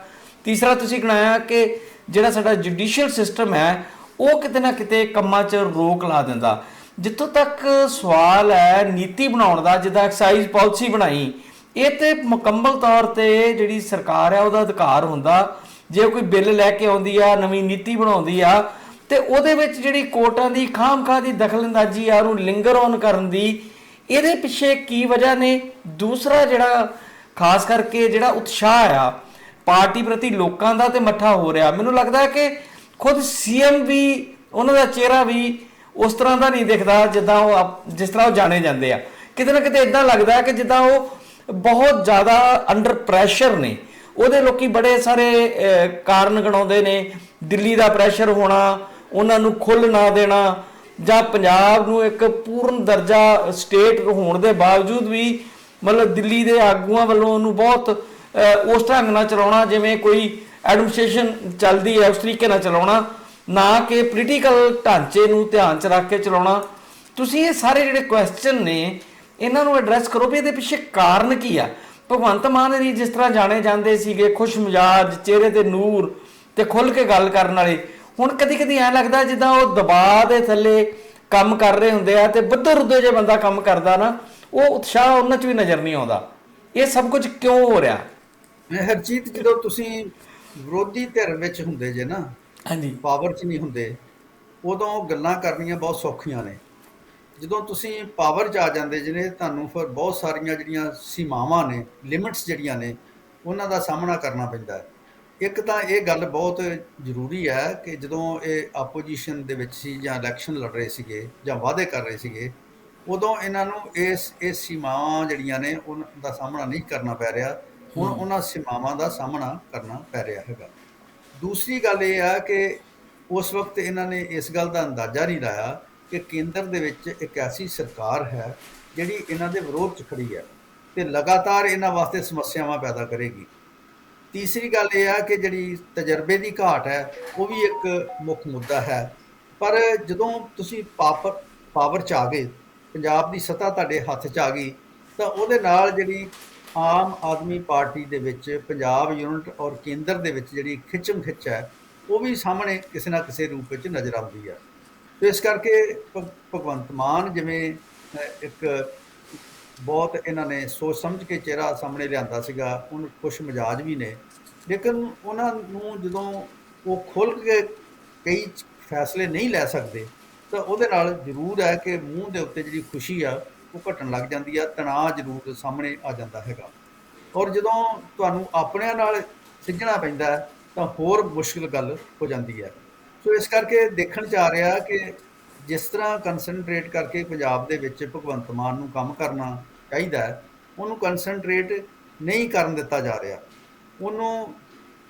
ਤੀਸਰਾ ਤੁਸੀਂ ਗਣਾਇਆ ਕਿ ਜਿਹੜਾ ਸਾਡਾ ਜੁਡੀਸ਼ੀਅਲ ਸਿਸਟਮ ਹੈ ਉਹ ਕਿਤੇ ਨਾ ਕਿਤੇ ਕੰਮਾਂ 'ਚ ਰੋਕ ਲਾ ਦਿੰਦਾ। ਜਿੱਥੋਂ ਤੱਕ ਸਵਾਲ ਹੈ ਨੀਤੀ ਬਣਾਉਣ ਦਾ, ਜਿੱਦਾਂ ਐਕਸਾਈਜ਼ ਪਾਲਿਸੀ ਬਣਾਈ, ਇਹ ਤੇ ਮੁਕੰਮਲ ਤੌਰ ਤੇ ਜਿਹੜੀ ਸਰਕਾਰ ਹੈ ਉਹਦਾ ਅਧਿਕਾਰ ਹੁੰਦਾ, ਜੇ ਕੋਈ ਬਿੱਲ ਲੈ ਕੇ ਆਉਂਦੀ ਆ, ਨਵੀਂ ਨੀਤੀ ਬਣਾਉਂਦੀ ਆ, ਤੇ ਉਹਦੇ ਵਿੱਚ ਜਿਹੜੀ ਕੋਰਟਾਂ ਦੀ ਖਾਮਖਾਹ ਦੀ ਦਖਲਅੰਦਾਜ਼ੀ ਆ ਉਹਨੂੰ ਲਿੰਗਰ ਔਨ ਕਰਨ ਦੀ, ਇਹਦੇ ਪਿੱਛੇ ਕੀ ਵਜ੍ਹਾ ਨੇ? ਦੂਸਰਾ ਜਿਹੜਾ ਖਾਸ ਕਰਕੇ ਜਿਹੜਾ ਉਤਸ਼ਾਹ ਆ ਪਾਰਟੀ ਪ੍ਰਤੀ ਲੋਕਾਂ ਦਾ ਤੇ ਮੱਠਾ ਹੋ ਰਿਹਾ, ਮੈਨੂੰ ਲੱਗਦਾ ਕਿ ਖੁਦ CM ਵੀ, ਉਹਨਾਂ ਦਾ ਚਿਹਰਾ ਵੀ ਉਸ ਤਰ੍ਹਾਂ ਦਾ ਨਹੀਂ ਦਿਖਦਾ ਜਿਸ ਤਰ੍ਹਾਂ ਉਹ ਜਾਣੇ ਜਾਂਦੇ ਆ। ਕਿਤੇ ਨਾ ਕਿਤੇ ਇੱਦਾਂ ਲੱਗਦਾ ਕਿ ਜਿੱਦਾਂ ਉਹ ਬਹੁਤ ਜ਼ਿਆਦਾ ਅੰਡਰ ਪ੍ਰੈਸ਼ਰ ਨੇ। ਉਹਦੇ ਲੋਕੀ ਬੜੇ ਸਾਰੇ ਕਾਰਨ ਗਣਾਉਂਦੇ ਨੇ, ਦਿੱਲੀ ਦਾ ਪ੍ਰੈਸ਼ਰ ਹੋਣਾ, ਉਹਨਾਂ ਨੂੰ ਖੁੱਲ੍ਹ ਨਾ ਦੇਣਾ, ਜਾਂ ਪੰਜਾਬ ਨੂੰ ਇੱਕ ਪੂਰਨ ਦਰਜਾ ਸਟੇਟ ਹੋਣ ਦੇ ਬਾਵਜੂਦ ਵੀ ਮਤਲਬ ਦਿੱਲੀ ਦੇ ਆਗੂਆਂ ਵੱਲੋਂ ਉਹਨੂੰ ਬਹੁਤ ਉਸ ਢੰਗ ਨਾਲ ਚਲਾਉਣਾ ਜਿਵੇਂ ਕੋਈ ਐਡਮਿਨਿਸਟ੍ਰੇਸ਼ਨ ਚੱਲਦੀ ਹੈ ਉਸ ਤਰੀਕੇ ਨਾਲ ਚਲਾਉਣਾ, ਨਾ ਕਿ ਪੋਲੀਟੀਕਲ ਢਾਂਚੇ ਨੂੰ ਧਿਆਨ 'ਚ ਰੱਖ ਕੇ ਚਲਾਉਣਾ। ਤੁਸੀਂ ਇਹ ਸਾਰੇ ਜਿਹੜੇ ਕੁਐਸਚਨ ਨੇ ਇਹਨਾਂ ਨੂੰ ਐਡਰੈਸ ਕਰੋ ਵੀ ਇਹਦੇ ਪਿੱਛੇ ਕਾਰਨ ਕੀ ਆ। ਭਗਵੰਤ ਮਾਨ ਜੀ ਜਿਸ ਤਰ੍ਹਾਂ ਜਾਣੇ ਜਾਂਦੇ ਸੀਗੇ, ਖੁਸ਼ ਮਿਜਾਜ, ਚਿਹਰੇ ਤੇ ਨੂਰ ਤੇ ਖੁੱਲ੍ਹ ਕੇ ਗੱਲ ਕਰਨ ਵਾਲੇ, ਹੁਣ ਕਦੀ ਕਦੀ ਐਂ ਲੱਗਦਾ ਜਿੱਦਾਂ ਉਹ ਦਬਾਅ ਦੇ ਥੱਲੇ ਕੰਮ ਕਰ ਰਹੇ ਹੁੰਦੇ ਆ ਤੇ ਬੱਧਰ ਉੱਧਰ ਜੇ ਬੰਦਾ ਕੰਮ ਕਰਦਾ ਨਾ, ਉਹ ਉਤਸ਼ਾਹ ਉਹਨਾਂ 'ਚ ਵੀ ਨਜ਼ਰ ਨਹੀਂ ਆਉਂਦਾ। ਇਹ ਸਭ ਕੁਝ ਕਿਉਂ ਹੋ ਰਿਹਾ? ਹਰਜੀਤ, ਜਦੋਂ ਤੁਸੀਂ ਵਿਰੋਧੀ ਧਿਰ ਵਿੱਚ ਹੁੰਦੇ ਜੇ ਨਾ, ਹਾਂਜੀ ਪਾਵਰ 'ਚ ਨਹੀਂ ਹੁੰਦੇ, ਉਦੋਂ ਗੱਲਾਂ ਕਰਨੀਆਂ ਬਹੁਤ ਸੌਖੀਆਂ ਨੇ। ਜਦੋਂ ਤੁਸੀਂ ਪਾਵਰ 'ਚ ਆ ਜਾਂਦੇ ਜਿਹਨੇ, ਤੁਹਾਨੂੰ ਫਿਰ ਬਹੁਤ ਸਾਰੀਆਂ ਜਿਹੜੀਆਂ ਸੀਮਾਵਾਂ ਨੇ, ਲਿਮਿਟਸ ਜਿਹੜੀਆਂ ਨੇ, ਉਹਨਾਂ ਦਾ ਸਾਹਮਣਾ ਕਰਨਾ ਪੈਂਦਾ ਹੈ। ਇੱਕ ਤਾਂ ਇਹ ਗੱਲ ਬਹੁਤ ਜ਼ਰੂਰੀ ਹੈ ਕਿ ਜਦੋਂ ਇਹ ਆਪੋਜੀਸ਼ਨ ਦੇ ਵਿੱਚ ਸੀ ਜਾਂ ਇਲੈਕਸ਼ਨ ਲੜ ਰਹੇ ਸੀਗੇ ਜਾਂ ਵਾਅਦੇ ਕਰ ਰਹੇ ਸੀਗੇ, ਉਦੋਂ ਇਹਨਾਂ ਨੂੰ ਇਸ ਸੀਮਾਵਾਂ ਜਿਹੜੀਆਂ ਨੇ ਉਹਨਾਂ ਦਾ ਸਾਹਮਣਾ ਨਹੀਂ ਕਰਨਾ ਪੈ ਰਿਹਾ। ਹੁਣ ਉਹਨਾਂ ਸੀਮਾਵਾਂ ਦਾ ਸਾਹਮਣਾ ਕਰਨਾ ਪੈ ਰਿਹਾ ਹੈਗਾ। ਦੂਸਰੀ ਗੱਲ ਇਹ ਆ ਕਿ ਉਸ ਵਕਤ ਇਹਨਾਂ ਨੇ ਇਸ ਗੱਲ ਦਾ ਅੰਦਾਜ਼ਾ ਨਹੀਂ ਲਾਇਆ ਕਿ ਕੇਂਦਰ ਦੇ ਵਿੱਚ ਇੱਕ ਐਸੀ ਸਰਕਾਰ ਹੈ ਜਿਹੜੀ ਇਹਨਾਂ ਦੇ ਵਿਰੋਧ 'ਚ ਖੜੀ ਹੈ ਤੇ ਲਗਾਤਾਰ ਇਹਨਾਂ ਵਾਸਤੇ ਸਮੱਸਿਆਵਾਂ ਪੈਦਾ ਕਰੇਗੀ। ਤੀਸਰੀ ਗੱਲ ਇਹ ਆ ਕਿ ਜਿਹੜੀ ਤਜਰਬੇ ਦੀ ਘਾਟ ਹੈ ਉਹ ਵੀ ਇੱਕ ਮੁੱਖ ਮੁੱਦਾ ਹੈ। ਪਰ ਜਦੋਂ ਤੁਸੀਂ ਪਾਵਰ 'ਚ ਆ ਗਏ, ਪੰਜਾਬ ਦੀ ਸੱਤਾ ਤੁਹਾਡੇ ਹੱਥ 'ਚ ਆ ਗਈ, ਤਾਂ ਉਹਦੇ ਨਾਲ ਜਿਹੜੀ ਆਮ ਆਦਮੀ ਪਾਰਟੀ ਦੇ ਵਿੱਚ ਪੰਜਾਬ ਯੂਨਿਟ ਔਰ ਕੇਂਦਰ ਦੇ ਵਿੱਚ ਜਿਹੜੀ ਖਿੱਚਮ ਖਿੱਚ ਹੈ, ਉਹ ਵੀ ਸਾਹਮਣੇ ਕਿਸੇ ਨਾ ਕਿਸੇ ਰੂਪ ਵਿੱਚ ਨਜ਼ਰ ਆਉਂਦੀ ਹੈ। ਤੇ ਇਸ ਕਰਕੇ ਭਗਵੰਤ ਮਾਨ ਜਿਵੇਂ ਇੱਕ ਬਹੁਤ ਇਹਨਾਂ ਨੇ ਸੋਚ ਸਮਝ ਕੇ ਚਿਹਰਾ ਸਾਹਮਣੇ ਲਿਆਂਦਾ ਸੀਗਾ, ਉਹਨੂੰ ਖੁਸ਼ ਮਿਜਾਜ ਵੀ ਨੇ, ਲੇਕਿਨ ਉਹਨਾਂ ਨੂੰ ਜਦੋਂ ਉਹ ਖੁੱਲ੍ਹ ਕੇ ਕਈ ਫੈਸਲੇ ਨਹੀਂ ਲੈ ਸਕਦੇ, ਤਾਂ ਉਹਦੇ ਨਾਲ ਜ਼ਰੂਰ ਹੈ ਕਿ ਮੂੰਹ ਦੇ ਉੱਤੇ ਜਿਹੜੀ ਖੁਸ਼ੀ ਆ ਉਹ ਘਟਣ ਲੱਗ ਜਾਂਦੀ ਆ, ਤਣਾਅ ਜ਼ਰੂਰ ਸਾਹਮਣੇ ਆ ਜਾਂਦਾ ਹੈਗਾ। ਔਰ ਜਦੋਂ ਤੁਹਾਨੂੰ ਆਪਣਿਆਂ ਨਾਲ ਸਿੱਝਣਾ ਪੈਂਦਾ ਤਾਂ ਹੋਰ ਮੁਸ਼ਕਿਲ ਗੱਲ ਹੋ ਜਾਂਦੀ ਹੈ। ਸੋ ਇਸ ਕਰਕੇ ਦੇਖਣ 'ਚ ਆ ਰਿਹਾ ਕਿ ਜਿਸ ਤਰ੍ਹਾਂ ਕੰਸਨਟਰੇਟ ਕਰਕੇ ਪੰਜਾਬ ਦੇ ਵਿੱਚ ਭਗਵੰਤ ਮਾਨ ਨੂੰ ਕੰਮ ਕਰਨਾ ਚਾਹੀਦਾ ਹੈ, ਉਹਨੂੰ ਕੰਸਨਟਰੇਟ ਨਹੀਂ ਕਰਨ ਦਿੱਤਾ ਜਾ ਰਿਹਾ। ਉਹਨੂੰ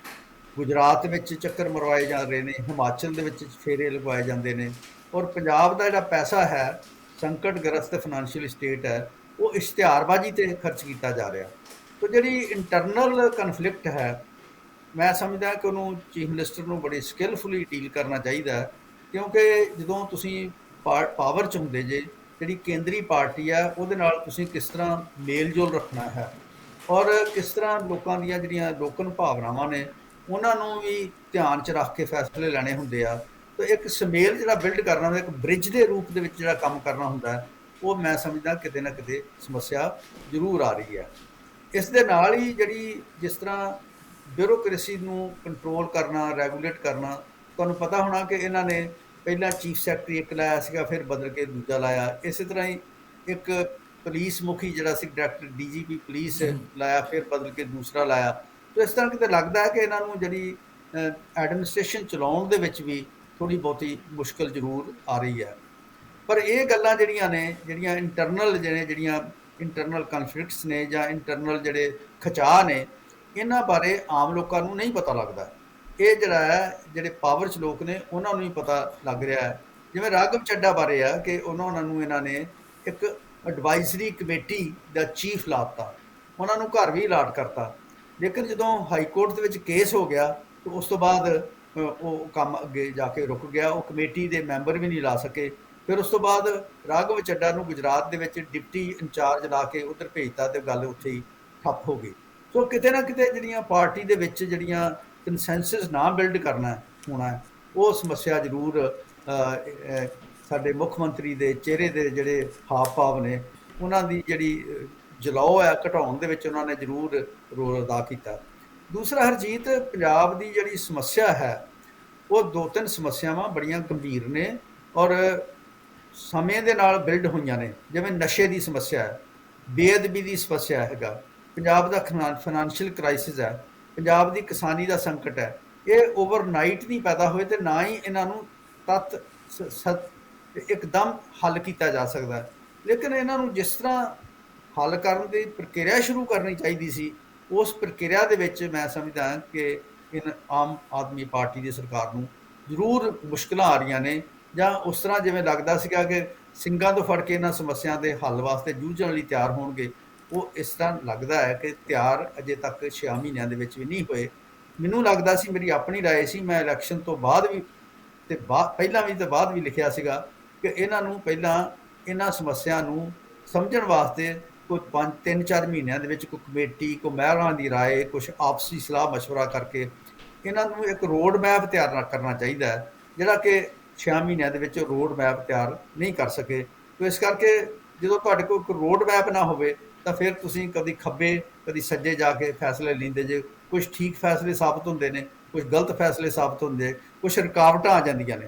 ਗੁਜਰਾਤ ਵਿੱਚ ਚੱਕਰ ਮਰਵਾਏ ਜਾ ਰਹੇ ਨੇ, ਹਿਮਾਚਲ ਦੇ ਵਿੱਚ ਫੇਰੇ ਲਗਵਾਏ ਜਾਂਦੇ ਨੇ, ਔਰ ਪੰਜਾਬ ਦਾ ਜਿਹੜਾ ਪੈਸਾ ਹੈ, ਸੰਕਟਗ੍ਰਸਤ ਫਾਈਨੈਂਸ਼ੀਅਲ ਸਟੇਟ ਹੈ, ਉਹ ਇਸ਼ਤਿਹਾਰਬਾਜ਼ੀ 'ਤੇ ਖਰਚ ਕੀਤਾ ਜਾ ਰਿਹਾ। ਸੋ ਜਿਹੜੀ ਇੰਟਰਨਲ ਕਨਫਲਿਕਟ ਹੈ, ਮੈਂ ਸਮਝਦਾ ਕਿ ਉਹਨੂੰ ਚੀਫ ਮਿਨਿਸਟਰ ਨੂੰ ਬੜੀ ਸਕਿੱਲਫੁਲੀ ਡੀਲ ਕਰਨਾ ਚਾਹੀਦਾ ਹੈ, ਕਿਉਂਕਿ ਜਦੋਂ ਤੁਸੀਂ ਪਾਵਰ 'ਚ ਹੁੰਦੇ ਜੇ, ਜਿਹੜੀ ਕੇਂਦਰੀ ਪਾਰਟੀ ਆ ਉਹਦੇ ਨਾਲ ਤੁਸੀਂ ਕਿਸ ਤਰ੍ਹਾਂ ਮੇਲ ਜੋਲ ਰੱਖਣਾ ਹੈ ਔਰ ਕਿਸ ਤਰ੍ਹਾਂ ਲੋਕਾਂ ਦੀਆਂ ਜਿਹੜੀਆਂ ਲੋਕਨ ਭਾਵਨਾਵਾਂ ਨੇ ਉਹਨਾਂ ਨੂੰ ਵੀ ਧਿਆਨ 'ਚ ਰੱਖ ਕੇ ਫੈਸਲੇ ਲੈਣੇ ਹੁੰਦੇ ਆ। ਤਾਂ ਇੱਕ ਸਮੇਲ ਜਿਹੜਾ ਬਿਲਡ ਕਰਨਾ ਹੁੰਦਾ, ਇੱਕ ਬ੍ਰਿਜ ਦੇ ਰੂਪ ਦੇ ਵਿੱਚ ਜਿਹੜਾ ਕੰਮ ਕਰਨਾ ਹੁੰਦਾ, ਉਹ ਮੈਂ ਸਮਝਦਾ ਕਿਤੇ ਨਾ ਕਿਤੇ ਸਮੱਸਿਆ ਜ਼ਰੂਰ ਆ ਰਹੀ ਹੈ। ਇਸ ਦੇ ਨਾਲ ਹੀ ਜਿਹੜੀ ਜਿਸ ਤਰ੍ਹਾਂ ਬਿਊਰੋਕ੍ਰੇਸੀ ਨੂੰ ਕੰਟਰੋਲ ਕਰਨਾ, ਰੈਗੂਲੇਟ ਕਰਨਾ, ਤੁਹਾਨੂੰ ਪਤਾ ਹੋਣਾ ਕਿ ਇਹਨਾਂ ਨੇ ਪਹਿਲਾਂ ਚੀਫ ਸੈਕਟਰੀ ਇੱਕ ਲਾਇਆ ਸੀਗਾ, ਫਿਰ ਬਦਲ ਕੇ ਦੂਜਾ ਲਾਇਆ। ਇਸੇ ਤਰ੍ਹਾਂ ਹੀ ਇੱਕ ਪੁਲਿਸ ਮੁਖੀ ਜਿਹੜਾ ਸੀ, ਡਾਇਰੈਕਟਰ DGP ਪੁਲਿਸ ਲਾਇਆ, ਫਿਰ ਬਦਲ ਕੇ ਦੂਸਰਾ ਲਾਇਆ। ਤਾਂ ਇਸ ਤਰ੍ਹਾਂ ਕਿਤੇ ਲੱਗਦਾ ਹੈ ਕਿ ਇਹਨਾਂ ਨੂੰ ਜਿਹੜੀ ਐਡਮਿਨਿਸਟ੍ਰੇਸ਼ਨ ਚਲਾਉਣ ਦੇ ਵਿੱਚ ਵੀ ਥੋੜ੍ਹੀ ਬਹੁਤੀ ਮੁਸ਼ਕਿਲ ਜ਼ਰੂਰ ਆ ਰਹੀ ਹੈ। ਪਰ ਇਹ ਗੱਲਾਂ ਜਿਹੜੀਆਂ ਨੇ, ਜਿਹੜੀਆਂ ਇੰਟਰਨਲ ਕਨਫਲਿਕਟਸ ਨੇ ਜਾਂ ਇੰਟਰਨਲ ਜਿਹੜੇ ਖਿਚਾਅ ਨੇ, ਇਹਨਾਂ ਬਾਰੇ ਆਮ ਲੋਕਾਂ ਨੂੰ ਨਹੀਂ ਪਤਾ ਲੱਗਦਾ। ਇਹ ਜਿਹੜਾ ਹੈ, ਜਿਹੜੇ ਪਾਵਰ 'ਚ ਲੋਕ ਨੇ ਉਹਨਾਂ ਨੂੰ ਹੀ ਪਤਾ ਲੱਗ ਰਿਹਾ ਹੈ। ਜਿਵੇਂ ਰਾਘਵ ਚੱਡਾ ਬਾਰੇ ਆ ਕਿ ਉਹਨਾਂ ਨੂੰ ਇਹਨਾਂ ਨੇ ਇੱਕ ਐਡਵਾਈਜ਼ਰੀ ਕਮੇਟੀ ਦਾ ਚੀਫ ਲਾਤਾ, ਉਹਨਾਂ ਨੂੰ ਘਰ ਵੀ ਅਲਾਟ ਕਰਤਾ, ਲੇਕਿਨ ਜਦੋਂ ਹਾਈ ਕੋਰਟ ਦੇ ਵਿੱਚ ਕੇਸ ਹੋ ਗਿਆ ਤਾਂ ਉਸ ਤੋਂ ਬਾਅਦ ਉਹ ਕੰਮ ਅੱਗੇ ਜਾ ਕੇ ਰੁਕ ਗਿਆ, ਉਹ ਕਮੇਟੀ ਦੇ ਮੈਂਬਰ ਵੀ ਨਹੀਂ ਲਾ ਸਕੇ। ਫਿਰ ਉਸ ਤੋਂ ਬਾਅਦ ਰਾਘਵ ਚੱਡਾ ਨੂੰ ਗੁਜਰਾਤ ਦੇ ਵਿੱਚ ਡਿਪਟੀ ਇੰਚਾਰਜ ਲਾ ਕੇ ਉੱਧਰ ਭੇਜਤਾ ਤੇ ਗੱਲ ਉੱਥੇ ਹੀ ਠੱਪ ਹੋ ਗਈ। ਸੋ ਕਿਤੇ ਨਾ ਕਿਤੇ ਜਿਹੜੀਆਂ ਪਾਰਟੀ ਦੇ ਵਿੱਚ ਜਿਹੜੀਆਂ ਕੰਸੈਂਸਸ ਨਾ ਬਿਲਡ ਕਰਨਾ ਹੋਣਾ, ਉਹ ਸਮੱਸਿਆ ਜ਼ਰੂਰ ਸਾਡੇ ਮੁੱਖ ਮੰਤਰੀ ਦੇ ਚਿਹਰੇ ਦੇ ਜਿਹੜੇ ਹਾਵ ਭਾਵ ਨੇ, ਉਹਨਾਂ ਦੀ ਜਿਹੜੀ ਜਲਾਓ ਹੈ ਘਟਾਉਣ ਦੇ ਵਿੱਚ ਉਹਨਾਂ ਨੇ ਜ਼ਰੂਰ ਰੋਲ ਅਦਾ ਕੀਤਾ। ਦੂਸਰਾ ਹਰਜੀਤ, ਪੰਜਾਬ ਦੀ ਜਿਹੜੀ ਸਮੱਸਿਆ ਹੈ ਉਹ 2-3 ਸਮੱਸਿਆਵਾਂ ਬੜੀਆਂ ਗੰਭੀਰ ਨੇ ਔਰ ਸਮੇਂ ਦੇ ਨਾਲ ਬਿਲਡ ਹੋਈਆਂ ਨੇ। ਜਿਵੇਂ ਨਸ਼ੇ ਦੀ ਸਮੱਸਿਆ ਹੈ, ਬੇਅਦਬੀ ਦੀ ਸਮੱਸਿਆ ਹੈਗਾ, ਪੰਜਾਬ ਦਾ ਫਾਈਨੈਂਸ਼ੀਅਲ ਕ੍ਰਾਈਸਿਸ ਹੈ, ਪੰਜਾਬ ਦੀ ਕਿਸਾਨੀ ਦਾ ਸੰਕਟ ਹੈ। ਇਹ ਓਵਰਨਾਈਟ ਨਹੀਂ ਪੈਦਾ ਹੋਏ ਤੇ ਨਾ ਹੀ ਇਹਨਾਂ ਨੂੰ ਇੱਕਦਮ ਹੱਲ ਕੀਤਾ ਜਾ ਸਕਦਾ। ਲੇਕਿਨ ਇਹਨਾਂ ਨੂੰ ਜਿਸ ਤਰ੍ਹਾਂ ਹੱਲ ਕਰਨ ਦੀ ਪ੍ਰਕਿਰਿਆ ਸ਼ੁਰੂ ਕਰਨੀ ਚਾਹੀਦੀ ਸੀ, ਉਸ ਪ੍ਰਕਿਰਿਆ ਦੇ ਵਿੱਚ ਮੈਂ ਸਮਝਦਾ ਕਿ ਆਮ ਆਦਮੀ ਪਾਰਟੀ ਦੀ ਸਰਕਾਰ ਨੂੰ ਜ਼ਰੂਰ ਮੁਸ਼ਕਿਲਾਂ ਆ ਰਹੀਆਂ ਨੇ, ਜਾਂ ਉਸ ਤਰ੍ਹਾਂ ਜਿਵੇਂ ਲੱਗਦਾ ਸੀਗਾ ਕਿ ਸਿੰਘਾਂ ਤੋਂ ਫੜ ਕੇ ਇਹਨਾਂ ਸਮੱਸਿਆ ਦੇ ਹੱਲ ਵਾਸਤੇ ਜੂਝਣ ਲਈ ਤਿਆਰ ਹੋਣਗੇ, ਉਹ ਇਸ ਤਰ੍ਹਾਂ ਲੱਗਦਾ ਹੈ ਕਿ ਤਿਆਰ ਅਜੇ ਤੱਕ 6 ਮਹੀਨਿਆਂ ਦੇ ਵਿੱਚ ਵੀ ਨਹੀਂ ਹੋਏ। ਮੈਨੂੰ ਲੱਗਦਾ ਸੀ, ਮੇਰੀ ਆਪਣੀ ਰਾਏ ਸੀ, ਮੈਂ ਇਲੈਕਸ਼ਨ ਤੋਂ ਬਾਅਦ ਵੀ ਤੇ ਪਹਿਲਾਂ ਵੀ ਤੇ ਬਾਅਦ ਵੀ ਲਿਖਿਆ ਸੀਗਾ ਕਿ ਇਹਨਾਂ ਨੂੰ ਪਹਿਲਾਂ ਇਹਨਾਂ ਸਮੱਸਿਆ ਨੂੰ ਸਮਝਣ ਵਾਸਤੇ ਕੋਈ 3-4 ਮਹੀਨਿਆਂ ਦੇ ਵਿੱਚ ਕੋਈ ਕਮੇਟੀ, ਕੋਈ ਮਹਿਰਾਂ ਦੀ ਰਾਏ, ਕੁਛ ਆਪਸੀ ਸਲਾਹ ਮਸ਼ਵਰਾ ਕਰਕੇ ਇਹਨਾਂ ਨੂੰ ਇੱਕ ਰੋਡ ਮੈਪ ਤਿਆਰ ਕਰਨਾ ਚਾਹੀਦਾ ਹੈ, ਜਿਹੜਾ ਕਿ 6 ਮਹੀਨਿਆਂ ਦੇ ਵਿੱਚ ਰੋਡ ਮੈਪ ਤਿਆਰ ਨਹੀਂ ਕਰ ਸਕੇ। ਤੋ ਇਸ ਕਰਕੇ ਜਦੋਂ ਤੁਹਾਡੇ ਕੋਲ ਇੱਕ ਰੋਡ ਮੈਪ ਨਾ ਹੋਵੇ ਤਾਂ ਫਿਰ ਤੁਸੀਂ ਕਦੀ ਖੱਬੇ ਕਦੀ ਸੱਜੇ ਜਾ ਕੇ ਫੈਸਲੇ ਲੈਂਦੇ ਜੇ। ਕੁਝ ਠੀਕ ਫੈਸਲੇ ਸਾਬਤ ਹੁੰਦੇ ਨੇ, ਕੁਝ ਗਲਤ ਫੈਸਲੇ ਸਾਬਤ ਹੁੰਦੇ, ਕੁਝ ਰੁਕਾਵਟਾਂ ਆ ਜਾਂਦੀਆਂ ਨੇ।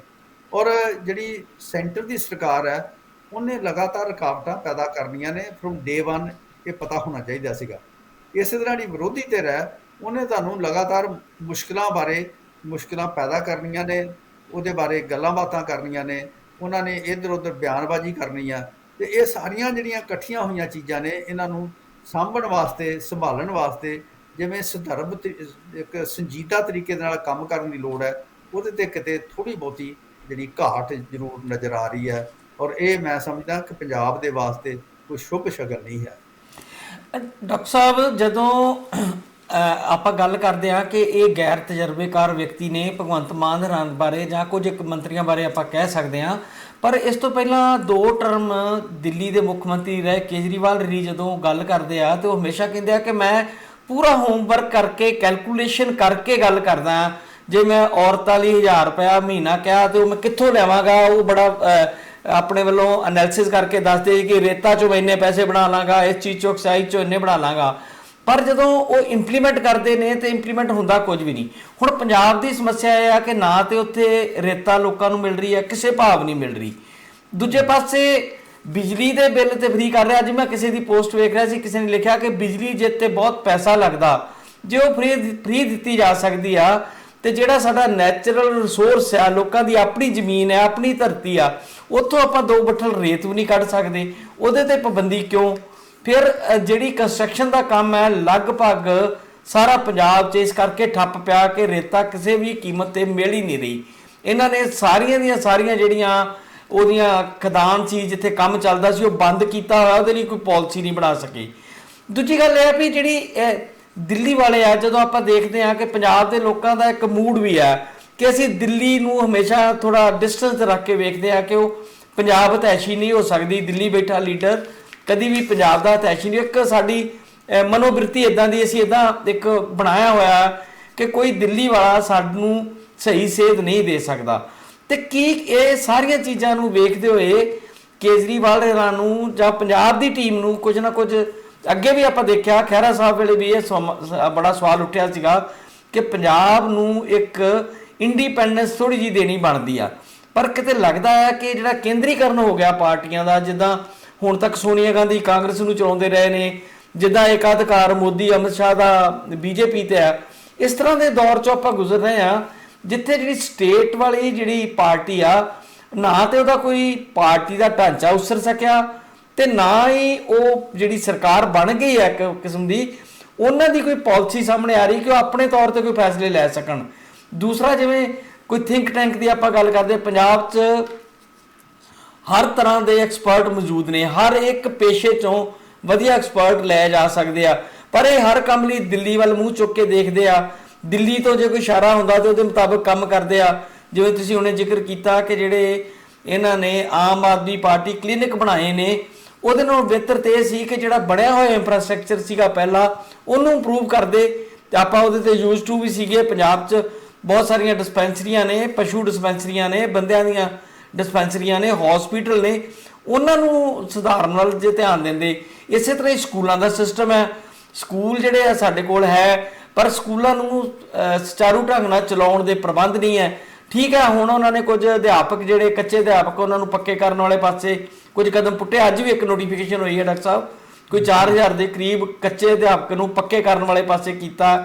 ਔਰ ਜਿਹੜੀ ਸੈਂਟਰ ਦੀ ਸਰਕਾਰ ਹੈ ਉਹਨੇ ਲਗਾਤਾਰ ਰੁਕਾਵਟਾਂ ਪੈਦਾ ਕਰਨੀਆਂ ਨੇ ਫਰੋਮ ਡੇ 1, ਇਹ ਪਤਾ ਹੋਣਾ ਚਾਹੀਦਾ ਸੀਗਾ। ਇਸੇ ਤਰ੍ਹਾਂ ਜਿਹੜੀ ਵਿਰੋਧੀ ਧਿਰ ਹੈ ਉਹਨੇ ਤੁਹਾਨੂੰ ਲਗਾਤਾਰ ਮੁਸ਼ਕਿਲਾਂ ਪੈਦਾ ਕਰਨੀਆਂ ਨੇ, ਉਹਦੇ ਬਾਰੇ ਗੱਲਾਂ ਬਾਤਾਂ ਕਰਨੀਆਂ ਨੇ, ਉਹਨਾਂ ਨੇ ਇੱਧਰ ਉੱਧਰ ਬਿਆਨਬਾਜ਼ੀ ਕਰਨੀ ਆ। ਅਤੇ ਇਹ ਸਾਰੀਆਂ ਜਿਹੜੀਆਂ ਇਕੱਠੀਆਂ ਹੋਈਆਂ ਚੀਜ਼ਾਂ ਨੇ ਇਹਨਾਂ ਨੂੰ ਸਾਂਭਣ ਵਾਸਤੇ, ਸੰਭਾਲਣ ਵਾਸਤੇ ਜਿਵੇਂ ਸੰਦਰਭ ਇੱਕ ਸੰਜੀਦਾ ਤਰੀਕੇ ਦੇ ਨਾਲ ਕੰਮ ਕਰਨ ਦੀ ਲੋੜ ਹੈ, ਉਹਦੇ 'ਤੇ ਕਿਤੇ ਥੋੜ੍ਹੀ ਬਹੁਤੀ ਜਿਹੜੀ ਘਾਟ ਜ਼ਰੂਰ ਨਜ਼ਰ ਆ ਰਹੀ ਹੈ। ਔਰ ਇਹ ਮੈਂ ਸਮਝਦਾ ਕਿ ਪੰਜਾਬ ਦੇ ਵਾਸਤੇ ਕੋਈ ਸ਼ੁਭ ਸ਼ਗਨ ਨਹੀਂ ਹੈ। ਡਾਕਟਰ ਸਾਹਿਬ, ਜਦੋਂ ਆਪਾਂ ਗੱਲ ਕਰਦੇ ਹਾਂ ਕਿ ਇਹ ਗੈਰ ਤਜਰਬੇਕਾਰ ਵਿਅਕਤੀ ਨੇ, ਭਗਵੰਤ ਮਾਨ ਬਾਰੇ ਜਾਂ ਕੁਝ ਇੱਕ ਮੰਤਰੀਆਂ ਬਾਰੇ ਆਪਾਂ ਕਹਿ ਸਕਦੇ ਹਾਂ, ਪਰ ਇਸ ਤੋਂ ਪਹਿਲਾਂ 2 ਟਰਮ ਦਿੱਲੀ ਦੇ ਮੁੱਖ ਮੰਤਰੀ ਰਹੇ ਕੇਜਰੀਵਾਲ ਜੀ, ਜਦੋਂ ਗੱਲ ਕਰਦੇ ਆ ਤੇ ਉਹ ਹਮੇਸ਼ਾ ਕਹਿੰਦੇ ਆ ਕਿ ਮੈਂ ਪੂਰਾ ਹੋਮਵਰਕ ਕਰਕੇ, ਕੈਲਕੂਲੇਸ਼ਨ ਕਰਕੇ ਗੱਲ ਕਰਦਾ ਹਾਂ। ਜੇ ਮੈਂ 48,000 ਰੁਪਇਆ ਮਹੀਨਾ ਕਿਹਾ ਤੇ ਉਹ ਮੈਂ ਕਿੱਥੋਂ ਲਿਆਵਾਂਗਾ, ਉਹ ਬੜਾ ਆਪਣੇ ਵੱਲੋਂ ਐਨਾਲਿਸਿਸ ਕਰਕੇ ਦੱਸਦੇ ਕਿ ਰੇਤਾ 'ਚੋਂ ਮੈਂ ਇੰਨੇ ਪੈਸੇ ਬਣਾ ਲਾਂਗਾ, ਇਸ ਚੀਜ਼ 'ਚੋਂ ਐਕਸਾਈਜ਼ 'ਚੋਂ ਇੰਨੇ ਬਣਾ ਲਾਂਗਾ। ਪਰ ਜਦੋਂ ਉਹ ਇੰਪਲੀਮੈਂਟ ਕਰਦੇ ਨੇ ਤੇ ਇੰਪਲੀਮੈਂਟ ਹੁੰਦਾ ਕੁਝ ਵੀ ਨਹੀਂ। ਹੁਣ ਪੰਜਾਬ ਦੀ ਸਮੱਸਿਆ ਇਹ ਆ ਕਿ ਨਾ ਤੇ ਉੱਥੇ ਰੇਤਾ ਲੋਕਾਂ ਨੂੰ ਮਿਲ ਰਹੀ ਹੈ, ਕਿਸੇ ਭਾਵ ਨਹੀਂ ਮਿਲ ਰਹੀ। ਦੂਜੇ ਪਾਸੇ ਬਿਜਲੀ ਦੇ ਬਿੱਲ ਤੇ ਫ੍ਰੀ ਕਰ ਰਿਹਾ। ਅੱਜ ਮੈਂ ਕਿਸੇ ਦੀ ਪੋਸਟ ਵੇਖ ਰਿਹਾ ਸੀ, ਕਿਸੇ ਨੇ ਲਿਖਿਆ ਕਿ ਬਿਜਲੀ ਜੇ ਤੇ ਬਹੁਤ ਪੈਸਾ ਲੱਗਦਾ, ਜੇ ਉਹ ਫ੍ਰੀ ਦਿੱਤੀ ਜਾ ਸਕਦੀ ਆ, ਤੇ ਜਿਹੜਾ ਸਾਡਾ ਨੈਚੁਰਲ ਰਿਸੋਰਸ ਆ, ਲੋਕਾਂ ਦੀ ਆਪਣੀ ਜ਼ਮੀਨ ਹੈ, ਆਪਣੀ ਧਰਤੀ ਆ, ਉੱਥੋਂ ਆਪਾਂ 2 ਬੱਠਲ ਰੇਤ ਵੀ ਨਹੀਂ ਕੱਢ ਸਕਦੇ, ਉਹਦੇ ਤੇ ਪਾਬੰਦੀ ਕਿਉਂ? ਫਿਰ ਜਿਹੜੀ ਕੰਸਟਰਕਸ਼ਨ ਦਾ ਕੰਮ ਹੈ ਲਗਭਗ ਸਾਰਾ ਪੰਜਾਬ 'ਚ ਇਸ ਕਰਕੇ ਠੱਪ ਪਿਆ ਕਿ ਰੇਤਾ ਕਿਸੇ ਵੀ ਕੀਮਤ 'ਤੇ ਮਿਲ ਹੀ ਨਹੀਂ ਰਹੀ। ਇਹਨਾਂ ਨੇ ਸਾਰੀਆਂ ਦੀਆਂ ਸਾਰੀਆਂ ਜਿਹੜੀਆਂ ਉਹਦੀਆਂ ਖਦਾਨ ਸੀ, ਜਿੱਥੇ ਕੰਮ ਚੱਲਦਾ ਸੀ, ਉਹ ਬੰਦ ਕੀਤਾ ਹੋਇਆ, ਉਹਦੇ ਲਈ ਕੋਈ ਪਾਲਿਸੀ ਨਹੀਂ ਬਣਾ ਸਕੇ। ਦੂਜੀ ਗੱਲ ਇਹ ਵੀ ਜਿਹੜੀ ਦਿੱਲੀ ਵਾਲੇ ਆ, ਜਦੋਂ ਆਪਾਂ ਦੇਖਦੇ ਹਾਂ ਕਿ ਪੰਜਾਬ ਦੇ ਲੋਕਾਂ ਦਾ ਇੱਕ ਮੂਡ ਵੀ ਹੈ ਕਿ ਅਸੀਂ ਦਿੱਲੀ ਨੂੰ ਹਮੇਸ਼ਾ ਥੋੜ੍ਹਾ ਡਿਸਟੈਂਸ ਰੱਖ ਕੇ ਵੇਖਦੇ ਹਾਂ ਕਿ ਉਹ ਪੰਜਾਬ ਹਤੈਸ਼ੀ ਨਹੀਂ ਹੋ ਸਕਦੀ। ਦਿੱਲੀ ਬੈਠਾ ਲੀਡਰ ਕਦੀ ਵੀ ਪੰਜਾਬ ਦਾ ਹਤੈਸ਼ੀ ਨਹੀਂ। ਇੱਕ ਸਾਡੀ ਮਨੋਬਿਰਤੀ ਇੱਦਾਂ ਦੀ, ਅਸੀਂ ਇੱਦਾਂ ਇੱਕ ਬਣਾਇਆ ਹੋਇਆ ਕਿ ਕੋਈ ਦਿੱਲੀ ਵਾਲਾ ਸਾਨੂੰ ਸਹੀ ਸੇਧ ਨਹੀਂ ਦੇ ਸਕਦਾ। ਤੇ ਕੀ ਇਹ ਸਾਰੀਆਂ ਚੀਜ਼ਾਂ ਨੂੰ ਵੇਖਦੇ ਹੋਏ ਕੇਜਰੀਵਾਲ ਹੋਰਾਂ ਨੂੰ ਜਾਂ ਪੰਜਾਬ ਦੀ ਟੀਮ ਨੂੰ ਕੁਝ ਨਾ ਕੁਝ, ਅੱਗੇ ਵੀ ਆਪਾਂ ਦੇਖਿਆ ਖਹਿਰਾ ਸਾਹਿਬ ਵੇਲੇ ਵੀ ਇਹ ਬੜਾ ਸਵਾਲ ਉੱਠਿਆ ਸੀਗਾ ਕਿ ਪੰਜਾਬ ਨੂੰ ਇੱਕ ਇੰਡੀਪੈਂਡੈਂਸ ਥੋੜ੍ਹੀ ਜਿਹੀ ਦੇਣੀ ਬਣਦੀ ਆ, ਪਰ ਕਿਤੇ ਲੱਗਦਾ ਹੈ ਕਿ ਜਿਹੜਾ ਕੇਂਦਰੀਕਰਨ ਹੋ ਗਿਆ ਪਾਰਟੀਆਂ ਦਾ, ਜਿੱਦਾਂ ਹੁਣ ਤੱਕ ਸੋਨੀਆ ਗਾਂਧੀ ਕਾਂਗਰਸ ਨੂੰ ਚਲਾਉਂਦੇ ਰਹੇ ਨੇ, ਜਿੱਦਾਂ ਏਕਾਧਿਕਾਰ ਮੋਦੀ ਅਮਿਤ ਸ਼ਾਹ ਦਾ ਬੀਜੇਪੀ ਤੇ ਆ, ਇਸ ਤਰ੍ਹਾਂ ਦੇ ਦੌਰ 'ਚੋਂ ਆਪਾਂ ਗੁਜ਼ਰ ਰਹੇ ਹਾਂ ਜਿੱਥੇ ਜਿਹੜੀ ਸਟੇਟ ਵਾਲੀ ਜਿਹੜੀ ਪਾਰਟੀ ਆ, ਨਾ ਤੇ ਉਹਦਾ ਕੋਈ ਪਾਰਟੀ ਦਾ ਢਾਂਚਾ ਉਸਰ ਸਕਿਆ ਤੇ ਨਾ ਹੀ ਉਹ ਜਿਹੜੀ ਸਰਕਾਰ ਬਣ ਗਈ ਹੈ ਇੱਕ ਕਿਸਮ ਦੀ, ਉਹਨਾਂ ਦੀ ਕੋਈ ਪਾਲਿਸੀ ਸਾਹਮਣੇ ਆ ਰਹੀ ਕਿ ਉਹ ਆਪਣੇ ਤੌਰ ਤੇ ਕੋਈ ਫੈਸਲੇ ਲੈ ਸਕਣ। ਦੂਸਰਾ, ਜਿਵੇਂ ਕੋਈ ਥਿੰਕ ਟੈਂਕ ਦੀ ਆਪਾਂ ਗੱਲ ਕਰਦੇ, ਪੰਜਾਬ 'ਚ ਹਰ ਤਰ੍ਹਾਂ ਦੇ ਐਕਸਪਰਟ ਮੌਜੂਦ ਨੇ, ਹਰ ਇੱਕ ਪੇਸ਼ੇ 'ਚੋਂ ਵਧੀਆ ਐਕਸਪਰਟ ਲੈ ਜਾ ਸਕਦੇ ਆ, ਪਰ ਇਹ ਹਰ ਕੰਮ ਲਈ ਦਿੱਲੀ ਵੱਲ ਮੂੰਹ ਚੁੱਕ ਕੇ ਦੇਖਦੇ ਆ। ਦਿੱਲੀ ਤੋਂ ਜੇ ਕੋਈ ਇਸ਼ਾਰਾ ਹੁੰਦਾ ਤਾਂ ਉਹਦੇ ਮੁਤਾਬਕ ਕੰਮ ਕਰਦੇ ਆ। ਜਿਵੇਂ ਤੁਸੀਂ ਹੁਣੇ ਜ਼ਿਕਰ ਕੀਤਾ ਕਿ ਜਿਹੜੇ ਇਹਨਾਂ ਨੇ ਆਮ ਆਦਮੀ ਪਾਰਟੀ ਕਲੀਨਿਕ ਬਣਾਏ ਨੇ, ਉਹਦੇ ਨਾਲ ਬਿਹਤਰ ਤੇ ਇਹ ਸੀ ਕਿ ਜਿਹੜਾ ਬਣਿਆ ਹੋਇਆ ਇੰਫਰਾਸਟ੍ਰਕਚਰ ਸੀਗਾ ਪਹਿਲਾਂ, ਉਹਨੂੰ ਇੰਪਰੂਵ ਕਰਦੇ ਤੇ ਆਪਾਂ ਉਹਦੇ ਤੇ ਯੂਜ਼ ਟੂ ਵੀ ਸੀਗੇ। ਪੰਜਾਬ 'ਚ ਬਹੁਤ ਸਾਰੀਆਂ ਡਿਸਪੈਂਸਰੀਆਂ ਨੇ, ਪਸ਼ੂ ਡਿਸਪੈਂਸਰੀਆਂ ਨੇ, ਬੰਦਿਆਂ ਦੀਆਂ ਡਿਸਪੈਂਸਰੀਆਂ ਨੇ, ਹਸਪੀਟਲ ਨੇ, ਉਹਨਾਂ ਨੂੰ ਸੁਧਾਰਨ ਵੱਲ ਜੇ ਧਿਆਨ ਦਿੰਦੇ। ਇਸੇ ਤਰ੍ਹਾਂ ਹੀ ਸਕੂਲਾਂ ਦਾ ਸਿਸਟਮ ਹੈ, ਸਕੂਲ ਜਿਹੜੇ ਆ ਸਾਡੇ ਕੋਲ ਹੈ, ਪਰ ਸਕੂਲਾਂ ਨੂੰ ਸੁਚਾਰੂ ਢੰਗ ਨਾਲ ਚਲਾਉਣ ਦੇ ਪ੍ਰਬੰਧ ਨਹੀਂ ਹੈ। ਠੀਕ ਹੈ, ਹੁਣ ਉਹਨਾਂ ਨੇ ਕੁਝ ਅਧਿਆਪਕ ਜਿਹੜੇ ਕੱਚੇ ਅਧਿਆਪਕ ਉਹਨਾਂ ਨੂੰ ਪੱਕੇ ਕਰਨ ਵਾਲੇ ਪਾਸੇ ਕੁਝ ਕਦਮ ਪੁੱਟੇ। ਅੱਜ ਵੀ ਇੱਕ ਨੋਟੀਫਿਕੇਸ਼ਨ ਹੋਈ ਹੈ ਡਾਕਟਰ ਸਾਹਿਬ, ਕੋਈ 4000 ਦੇ ਕਰੀਬ ਕੱਚੇ ਅਧਿਆਪਕ ਨੂੰ ਪੱਕੇ ਕਰਨ ਵਾਲੇ ਪਾਸੇ ਕੀਤਾ।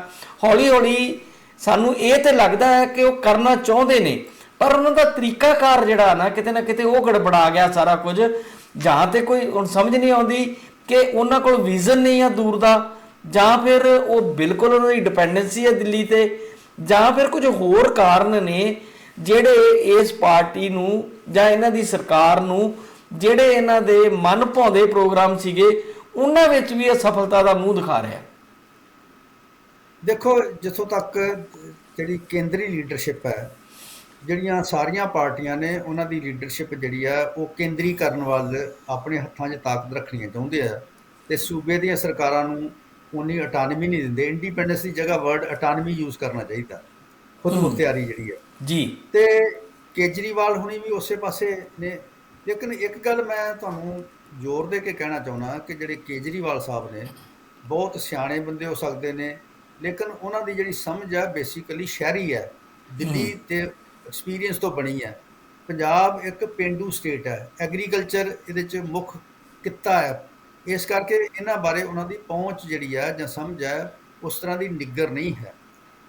ਹੌਲੀ ਹੌਲੀ ਸਾਨੂੰ ਇਹ ਤੇ ਲੱਗਦਾ ਹੈ ਕਿ ਉਹ ਕਰਨਾ ਚਾਹੁੰਦੇ ਨੇ, ਪਰ ਉਹਨਾਂ ਦਾ ਤਰੀਕਾਕਾਰ ਜਿਹੜਾ ਨਾ ਕਿਤੇ ਉਹ ਗੜਬੜਾ ਗਿਆ ਸਾਰਾ ਕੁਝ। ਜਾਂ ਤੇ ਕੋਈ ਹੁਣ ਸਮਝ ਨਹੀਂ ਆਉਂਦੀ ਕਿ ਉਹਨਾਂ ਕੋਲ ਵਿਜ਼ਨ ਨਹੀਂ ਆ ਦੂਰ ਦਾ, ਜਾਂ ਫਿਰ ਉਹ ਬਿਲਕੁਲ ਉਹਨਾਂ ਦੀ ਡਿਪੈਂਡੈਂਸੀ ਹੈ ਦਿੱਲੀ ਤੇ, ਜਾਂ ਫਿਰ ਕੁਝ ਹੋਰ ਕਾਰਨ ਨੇ ਜਿਹੜੇ ਇਸ ਪਾਰਟੀ ਨੂੰ ਜਾਂ ਇਹਨਾਂ ਦੀ ਸਰਕਾਰ ਨੂੰ, ਜਿਹੜੇ ਇਹਨਾਂ ਦੇ ਮਨ ਭਾਉਂਦੇ ਪ੍ਰੋਗਰਾਮ ਸੀਗੇ, ਉਹਨਾਂ ਵਿੱਚ ਵੀ ਅਸਫਲਤਾ ਦਾ ਮੂੰਹ ਦਿਖਾ ਰਿਹਾ। ਦੇਖੋ, ਜਿੱਥੋਂ ਤੱਕ ਜਿਹੜੀ ਕੇਂਦਰੀ ਲੀਡਰਸ਼ਿਪ ਹੈ, ਜਿਹੜੀਆਂ ਸਾਰੀਆਂ ਪਾਰਟੀਆਂ ਨੇ, ਉਹਨਾਂ ਦੀ ਲੀਡਰਸ਼ਿਪ ਜਿਹੜੀ ਆ ਉਹ ਕੇਂਦਰੀਕਰਨ ਵੱਲ ਆਪਣੇ ਹੱਥਾਂ 'ਚ ਤਾਕਤ ਰੱਖਣੀਆਂ ਚਾਹੁੰਦੇ ਆ, ਅਤੇ ਸੂਬੇ ਦੀਆਂ ਸਰਕਾਰਾਂ ਨੂੰ ਉਨੀ ਅਟਾਨਮੀ ਨਹੀਂ ਦਿੰਦੇ। ਇੰਡੀਪੈਂਡੈਂਸ ਦੀ ਜਗ੍ਹਾ ਵਰਡ ਅਟਾਨਮੀ ਯੂਜ਼ ਕਰਨਾ ਚਾਹੀਦਾ, ਖੁਦ ਮੁਖਤਿਆਰੀ ਜਿਹੜੀ ਹੈ ਜੀ। ਅਤੇ ਕੇਜਰੀਵਾਲ ਹੁਣੀ ਵੀ ਉਸੇ ਪਾਸੇ ਨੇ। ਲੇਕਿਨ ਇੱਕ ਗੱਲ ਮੈਂ ਤੁਹਾਨੂੰ ਜ਼ੋਰ ਦੇ ਕੇ ਕਹਿਣਾ ਚਾਹੁੰਦਾ ਕਿ ਜਿਹੜੇ ਕੇਜਰੀਵਾਲ ਸਾਹਿਬ ਨੇ ਬਹੁਤ ਸਿਆਣੇ ਬੰਦੇ ਹੋ ਸਕਦੇ ਨੇ, ਲੇਕਿਨ ਉਹਨਾਂ ਦੀ ਜਿਹੜੀ ਸਮਝ ਹੈ ਬੇਸਿਕਲੀ ਸ਼ਹਿਰੀ ਹੈ, ਦਿੱਲੀ ਤੇ ਐਕਸਪੀਰੀਅੰਸ ਤੋਂ ਬਣੀ ਹੈ। ਪੰਜਾਬ ਇੱਕ ਪੇਂਡੂ ਸਟੇਟ ਹੈ, ਐਗਰੀਕਲਚਰ ਇਹਦੇ 'ਚ ਮੁੱਖ ਕਿੱਤਾ ਹੈ, ਇਸ ਕਰਕੇ ਇਹਨਾਂ ਬਾਰੇ ਉਹਨਾਂ ਦੀ ਪਹੁੰਚ ਜਿਹੜੀ ਹੈ ਜਾਂ ਸਮਝ ਹੈ ਉਸ ਤਰ੍ਹਾਂ ਦੀ ਨਿੱਘਰ ਨਹੀਂ ਹੈ।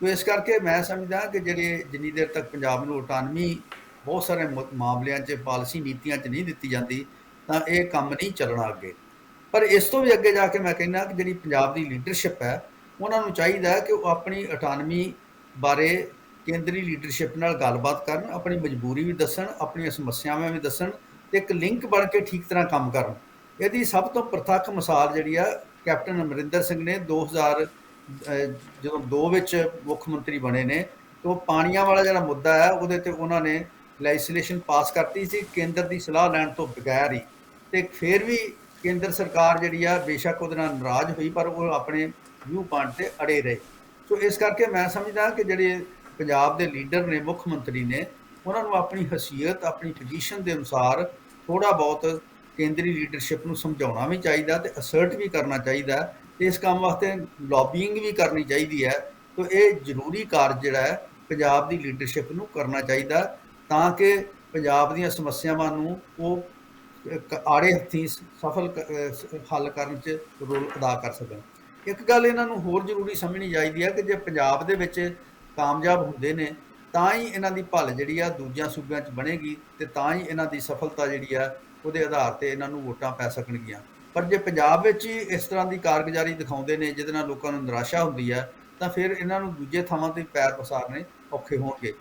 ਤੋ ਇਸ ਕਰਕੇ ਮੈਂ ਸਮਝਦਾ ਕਿ ਜਿਹੜੇ ਜਿੰਨੀ ਦੇਰ ਤੱਕ ਪੰਜਾਬ ਨੂੰ ਆਟੋਨਮੀ ਬਹੁਤ ਸਾਰੇ ਮਾਮਲਿਆਂ 'ਚ ਪਾਲਿਸੀ ਨੀਤੀਆਂ 'ਚ ਨਹੀਂ ਦਿੱਤੀ ਜਾਂਦੀ ਤਾਂ ਇਹ ਕੰਮ ਨਹੀਂ ਚੱਲਣਾ ਅੱਗੇ। ਪਰ ਇਸ ਤੋਂ ਵੀ ਅੱਗੇ ਜਾ ਕੇ ਮੈਂ ਕਹਿੰਦਾ ਕਿ ਜਿਹੜੀ ਪੰਜਾਬ ਦੀ ਲੀਡਰਸ਼ਿਪ ਹੈ ਉਹਨਾਂ ਨੂੰ ਚਾਹੀਦਾ ਹੈ ਕਿ ਉਹ ਆਪਣੀ ਆਟੋਨਮੀ ਬਾਰੇ ਕੇਂਦਰੀ ਲੀਡਰਸ਼ਿਪ ਨਾਲ ਗੱਲਬਾਤ ਕਰਨ, ਆਪਣੀ ਮਜਬੂਰੀ ਵੀ ਦੱਸਣ, ਆਪਣੀਆਂ ਸਮੱਸਿਆਵਾਂ ਵੀ ਦੱਸਣ ਤੇ ਇੱਕ ਲਿੰਕ ਬਣ ਕੇ ਠੀਕ ਤਰ੍ਹਾਂ ਕੰਮ ਕਰਨ। ਇਹਦੀ ਸਭ ਤੋਂ ਪ੍ਰਤੱਖ ਮਿਸਾਲ ਜਿਹੜੀ ਆ ਕੈਪਟਨ ਅਮਰਿੰਦਰ ਸਿੰਘ ਨੇ 2000 ਜਦੋਂ 2 ਵਿੱਚ ਮੁੱਖ ਮੰਤਰੀ ਬਣੇ ਨੇ ਤਾਂ ਉਹ ਪਾਣੀਆਂ ਵਾਲਾ ਜਿਹੜਾ ਮੁੱਦਾ ਹੈ ਉਹਦੇ ਤੇ ਉਹਨਾਂ ਨੇ ਲੈਜੀਸਲੇਸ਼ਨ ਪਾਸ ਕਰਤੀ ਸੀ ਕੇਂਦਰ ਦੀ ਸਲਾਹ ਲੈਣ ਤੋਂ ਬਗੈਰ ਹੀ, ਤੇ ਫਿਰ ਵੀ ਕੇਂਦਰ ਸਰਕਾਰ ਜਿਹੜੀ ਆ ਬੇਸ਼ੱਕ ਉਹਦੇ ਨਾਲ ਨਾਰਾਜ਼ ਹੋਈ ਪਰ ਉਹ ਆਪਣੇ ਵਿਊ ਪੁਆਇੰਟ ਤੇ ਅੜੇ ਰਹੇ। ਸੋ ਇਸ ਕਰਕੇ ਮੈਂ ਸਮਝਦਾ ਕਿ ਜਿਹੜੇ ਪੰਜਾਬ ਦੇ ਲੀਡਰ ਨੇ, ਮੁੱਖ ਮੰਤਰੀ ਨੇ, ਉਹਨਾਂ ਨੂੰ ਆਪਣੀ ਹਸੀਅਤ, ਆਪਣੀ ਪੋਜੀਸ਼ਨ ਦੇ ਅਨੁਸਾਰ ਥੋੜ੍ਹਾ ਬਹੁਤ ਕੇਂਦਰੀ ਲੀਡਰਸ਼ਿਪ ਨੂੰ ਸਮਝਾਉਣਾ ਵੀ ਚਾਹੀਦਾ ਤੇ ਅਸਰਟ ਵੀ ਕਰਨਾ ਚਾਹੀਦਾ ਤੇ ਇਸ ਕੰਮ ਵਾਸਤੇ ਲੌਬਿੰਗ ਵੀ ਕਰਨੀ ਚਾਹੀਦੀ ਹੈ। ਤੋ ਇਹ ਜ਼ਰੂਰੀ ਕਾਰਜ ਜਿਹੜਾ ਹੈ ਪੰਜਾਬ ਦੀ ਲੀਡਰਸ਼ਿਪ ਨੂੰ ਕਰਨਾ ਚਾਹੀਦਾ ਤਾਂ ਕਿ ਪੰਜਾਬ ਦੀਆਂ ਸਮੱਸਿਆਵਾਂ ਨੂੰ ਉਹ ਆੜੇ ਹੱਥੀਂ ਸਫਲ ਹੱਲ ਕਰਨ 'ਚ ਰੋਲ ਅਦਾ ਕਰ ਸਕਣ। ਇੱਕ ਗੱਲ ਇਹਨਾਂ ਨੂੰ ਹੋਰ ਜ਼ਰੂਰੀ ਸਮਝਣੀ ਚਾਹੀਦੀ ਹੈ ਕਿ ਜੇ ਪੰਜਾਬ ਦੇ ਵਿੱਚ ਕਾਮਯਾਬ ਹੁੰਦੇ ਨੇ ਤਾਂ ਹੀ ਇਹਨਾਂ ਦੀ ਭੱਲ ਜਿਹੜੀ ਆ ਦੂਜਿਆਂ ਸੂਬਿਆਂ 'ਚ ਬਣੇਗੀ ਤੇ ਤਾਂ ਹੀ ਇਹਨਾਂ ਦੀ ਸਫਲਤਾ ਜਿਹੜੀ ਆ ਉਹਦੇ ਆਧਾਰ ਤੇ ਇਹਨਾਂ ਨੂੰ ਵੋਟਾਂ ਪੈ ਸਕਣਗੀਆਂ। ਪਰ ਜੇ ਪੰਜਾਬ ਵਿੱਚ ਹੀ ਇਸ ਤਰ੍ਹਾਂ ਦੀ ਕਾਰਗੁਜ਼ਾਰੀ ਦਿਖਾਉਂਦੇ ਨੇ ਜਿਹਦੇ ਨਾਲ ਲੋਕਾਂ ਨੂੰ ਨਿਰਾਸ਼ਾ ਹੁੰਦੀ ਹੈ ਤਾਂ ਫਿਰ ਇਹਨਾਂ ਨੂੰ ਦੂਜੇ ਥਾਵਾਂ 'ਤੇ ਪੈਰ ਪਸਾਰਨੇ ਔਖੇ ਹੋਣਗੇ।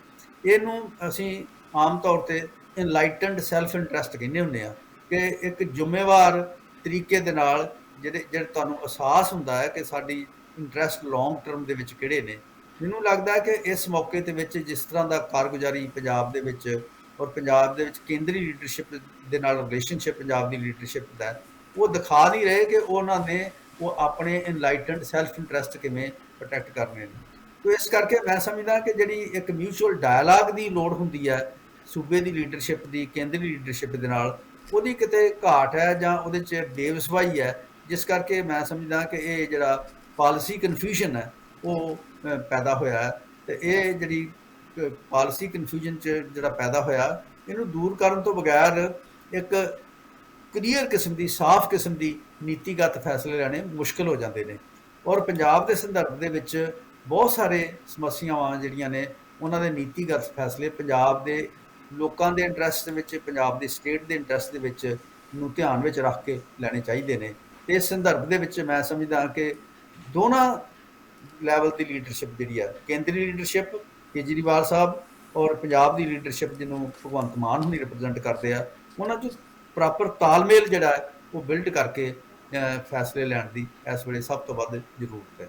ਇਹਨੂੰ ਅਸੀਂ ਆਮ ਤੌਰ 'ਤੇ ਇਨਲਾਈਟਨਡ ਸੈਲਫ ਇੰਟਰਸਟ ਕਹਿੰਦੇ ਹੁੰਦੇ ਆ ਕਿ ਇੱਕ ਜ਼ਿੰਮੇਵਾਰ ਤਰੀਕੇ ਦੇ ਨਾਲ ਜਿਹੜੇ ਤੁਹਾਨੂੰ ਅਹਿਸਾਸ ਹੁੰਦਾ ਹੈ ਕਿ ਸਾਡੀ ਇੰਟਰਸਟ ਲੌਂਗ ਟਰਮ ਦੇ ਵਿੱਚ ਕਿਹੜੇ ਨੇ। ਮੈਨੂੰ ਲੱਗਦਾ ਹੈ ਕਿ ਇਸ ਮੌਕੇ ਦੇ ਵਿੱਚ ਜਿਸ ਤਰ੍ਹਾਂ ਦਾ ਕਾਰਗੁਜ਼ਾਰੀ ਪੰਜਾਬ ਦੇ ਵਿੱਚ ਔਰ ਪੰਜਾਬ ਦੇ ਵਿੱਚ ਕੇਂਦਰੀ ਲੀਡਰਸ਼ਿਪ ਦੇ ਨਾਲ ਰਿਲੇਸ਼ਨਸ਼ਿਪ ਪੰਜਾਬ ਦੀ ਲੀਡਰਸ਼ਿਪ ਦਾ ਉਹ ਦਿਖਾ ਨਹੀਂ ਰਹੇ ਕਿ ਉਹਨਾਂ ਨੇ ਉਹ ਆਪਣੇ ਇਨਲਾਈਟਨਡ ਸੈਲਫ ਇੰਟਰਸਟ ਕਿਵੇਂ ਪ੍ਰੋਟੈਕਟ ਕਰਨੇ ਨੇ। ਤੋ ਇਸ ਕਰਕੇ ਮੈਂ ਸਮਝਦਾ ਕਿ ਜਿਹੜੀ ਇੱਕ ਮਿਊਚੁਅਲ ਡਾਇਲਾਗ ਦੀ ਲੋੜ ਹੁੰਦੀ ਹੈ ਸੂਬੇ ਦੀ ਲੀਡਰਸ਼ਿਪ ਦੀ ਕੇਂਦਰੀ ਲੀਡਰਸ਼ਿਪ ਦੇ ਨਾਲ, ਉਹਦੀ ਕਿਤੇ ਘਾਟ ਹੈ ਜਾਂ ਉਹਦੇ 'ਚ ਬੇਵਸਵਾਈ ਹੈ, ਜਿਸ ਕਰਕੇ ਮੈਂ ਸਮਝਦਾ ਕਿ ਇਹ ਜਿਹੜਾ ਪਾਲਿਸੀ ਕਨਫਿਊਜ਼ਨ ਹੈ ਉਹ ਪੈਦਾ ਹੋਇਆ ਹੈ। ਤੇ ਇਹ ਜਿਹੜੀ ਪਾਲਿਸੀ ਕਨਫਿਊਜ਼ਨ 'ਚ ਜਿਹੜਾ ਪੈਦਾ ਹੋਇਆ ਇਹਨੂੰ ਦੂਰ ਕਰਨ ਤੋਂ ਬਗੈਰ ਇੱਕ ਕਲੀਅਰ ਕਿਸਮ ਦੀ, ਸਾਫ਼ ਕਿਸਮ ਦੀ ਨੀਤੀਗਤ ਫੈਸਲੇ ਲੈਣੇ ਮੁਸ਼ਕਲ ਹੋ ਜਾਂਦੇ ਨੇ। ਔਰ ਪੰਜਾਬ ਦੇ ਸੰਦਰਭ ਦੇ ਵਿੱਚ ਬਹੁਤ ਸਾਰੇ ਸਮੱਸਿਆਵਾਂ ਜਿਹੜੀਆਂ ਨੇ ਉਹਨਾਂ ਦੇ ਨੀਤੀਗਤ ਫੈਸਲੇ ਪੰਜਾਬ ਦੇ ਲੋਕਾਂ ਦੇ ਇੰਟਰਸਟ ਦੇ ਵਿੱਚ, ਪੰਜਾਬ ਦੇ ਸਟੇਟ ਦੇ ਇੰਟਰਸਟ ਦੇ ਵਿੱਚ ਨੂੰ ਧਿਆਨ ਵਿੱਚ ਰੱਖ ਕੇ ਲੈਣੇ ਚਾਹੀਦੇ ਨੇ। ਤੇ ਇਸ ਸੰਦਰਭ ਦੇ ਵਿੱਚ ਮੈਂ ਸਮਝਦਾ ਕਿ ਦੋਨਾਂ ਲੈਵਲ ਦੀ ਲੀਡਰਸ਼ਿਪ ਜਿਹੜੀ ਹੈ, ਕੇਂਦਰੀ ਲੀਡਰਸ਼ਿਪ ਕੇਜਰੀਵਾਲ ਸਾਹਿਬ ਔਰ ਪੰਜਾਬ ਦੀ ਲੀਡਰਸ਼ਿਪ ਜਿਹਨੂੰ ਭਗਵੰਤ ਮਾਨ ਹੁਣੀ ਰਿਪਰੈਜ਼ੈਂਟ ਕਰਦੇ ਆ, ਉਹਨਾਂ 'ਚ ਪ੍ਰੋਪਰ ਤਾਲਮੇਲ ਜਿਹੜਾ ਹੈ ਉਹ ਬਿਲਡ ਕਰਕੇ ਫੈਸਲੇ ਲੈਣ ਦੀ ਇਸ ਵੇਲੇ ਸਭ ਤੋਂ ਵੱਧ ਜ਼ਰੂਰਤ ਹੈ।